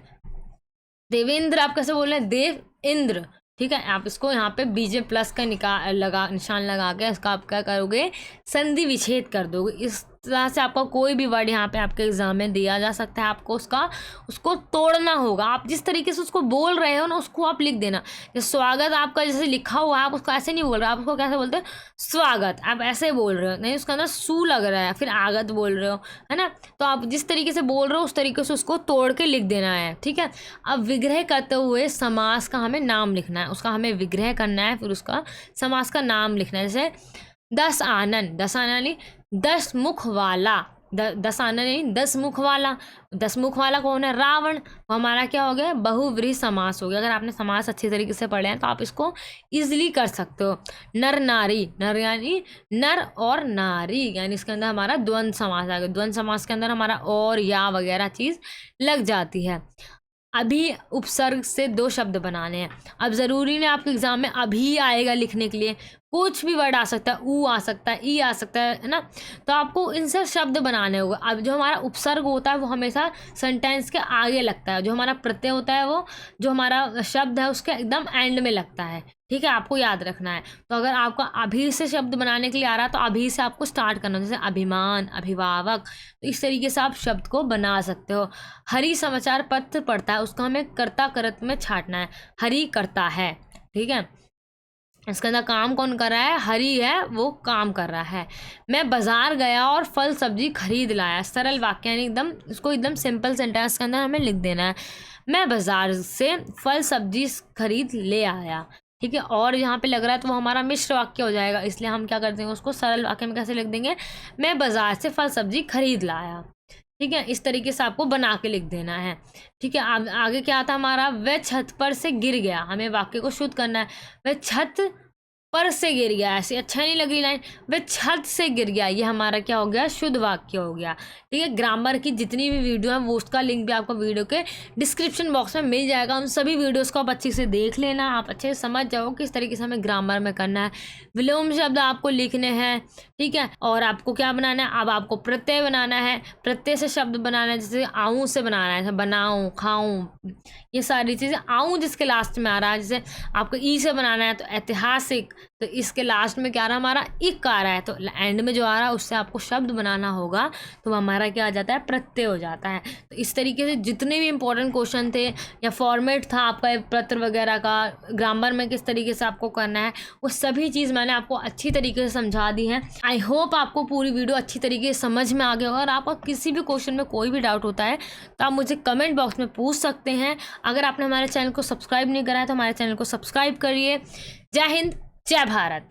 देवेंद्र आप कैसे बोल रहे हैं, देव इंद्र, ठीक है। आप इसको यहाँ पे बीच में प्लस का निशान लगा के इसका आप क्या करोगे, संधि विच्छेद कर दोगे। इस तरह से आपका कोई भी वर्ड यहाँ पे आपके एग्जाम में दिया जा सकता है, आपको उसको तोड़ना होगा। आप जिस तरीके से उसको बोल रहे हो ना, उसको आप लिख देना। जैसे स्वागत आपका जैसे लिखा हुआ है, आप उसको ऐसे नहीं बोल रहे, आप उसको कैसे बोलते हैं, स्वागत, आप ऐसे बोल रहे हो, नहीं उसका अंदर सू लग रहा है, फिर आगत बोल रहे हो, है ना। तो आप जिस तरीके से बोल रहे हो उस तरीके से उसको तोड़ के लिख देना है, ठीक है। अब विग्रह करते हुए समास का हमें नाम लिखना है, उसका हमें विग्रह करना है, फिर उसका समास का नाम लिखना है। जैसे दस आनन, दस आनन यानी 10 मुख वाला, 10 आनन यानी 10 मुख वाला। 10 मुख वाला कौन है, रावण। वो हमारा क्या हो गया, बहुव्रीहि समास हो गया। अगर आपने समास अच्छे तरीके से पढ़े हैं तो आप इसको इजीली कर सकते हो। नर नारी, नर यानी नर और नारी, यानी इसके अंदर हमारा द्वंद्व समास आ गया। द्वंद्व समास के अंदर हमारा और या वगैरह चीज़ लग जाती है। अभी उपसर्ग से 2 शब्द बनाने हैं। अब ज़रूरी नहीं आपके एग्जाम में अभी आएगा लिखने के लिए, कुछ भी वर्ड आ सकता है, ऊ आ सकता है, ई आ सकता है ना। तो आपको इनसे शब्द बनाने होगा। अब जो हमारा उपसर्ग होता है वो हमेशा सेंटेंस के आगे लगता है, जो हमारा प्रत्यय होता है वो जो हमारा शब्द है उसके एकदम एंड में लगता है, ठीक है। आपको याद रखना है। तो अगर आपका अभी से शब्द बनाने के लिए आ रहा है तो अभी से आपको स्टार्ट करना, जैसे अभिमान, अभिभावक, तो इस तरीके से आप शब्द को बना सकते हो। हरि समाचार पत्र पढ़ता है, उसका हमें कर्ता करत में छाटना है, हरि करता है, ठीक है। इसके अंदर काम कौन कर रहा है, हरि है, वो काम कर रहा है। मैं बाजार गया और फल सब्जी खरीद लाया। सरल वाक्य यानी एकदम इसको एकदम सिंपल सेंटेंस के अंदर हमें लिख देना है। मैं बाजार से फल सब्जी खरीद ले आया, ठीक है। और यहाँ पे लग रहा है तो वो हमारा मिश्र वाक्य हो जाएगा, इसलिए हम क्या कर देंगे उसको सरल वाक्य में कैसे लिख देंगे, मैं बाजार से फल सब्जी खरीद लाया, ठीक है। इस तरीके से आपको बना के लिख देना है, ठीक है। आगे क्या था हमारा, वह छत पर से गिर गया। हमें वाक्य को शुद्ध करना है, वह छत पर से गिर गया, ऐसे अच्छा नहीं लग रही लाइन, वह छत से गिर गया, ये हमारा क्या हो गया, शुद्ध वाक्य हो गया, ठीक है। ग्रामर की जितनी भी वीडियो है वो उसका लिंक भी आपको वीडियो के डिस्क्रिप्शन बॉक्स में मिल जाएगा। उन सभी वीडियोस को आप अच्छे से देख लेना, आप अच्छे से समझ जाओ किस तरीके से हमें ग्रामर में करना है। विलोम शब्द आपको लिखने हैं, ठीक है। और आपको क्या बनाना है, अब आपको प्रत्यय बनाना है, प्रत्यय से शब्द बनाना है। जैसे आऊँ से बनाना है, बनाऊँ, खाऊँ, ये सारी चीज़ें। आऊँ जिसके लास्ट में आ रहा है, जैसे आपको ई से बनाना है तो ऐतिहासिक, तो इसके लास्ट में क्या आ रहा है हमारा, इक आ रहा है, तो एंड में जो आ रहा है उससे आपको शब्द बनाना होगा, तो हमारा क्या आ जाता है, प्रत्यय हो जाता है। तो इस तरीके से जितने भी इंपॉर्टेंट क्वेश्चन थे या फॉर्मेट था आपका पत्र वगैरह का, ग्रामर में किस तरीके से आपको करना है, वो सभी चीज़ मैंने आपको अच्छी तरीके से समझा दी है। आई होप आपको पूरी वीडियो अच्छी तरीके से समझ में आ गया होगा। और आपका किसी भी क्वेश्चन में कोई भी डाउट होता है तो आप मुझे कमेंट बॉक्स में पूछ सकते हैं। अगर आपने हमारे चैनल को सब्सक्राइब नहीं करा है तो हमारे चैनल को सब्सक्राइब करिए। जय हिंद, जय भारत।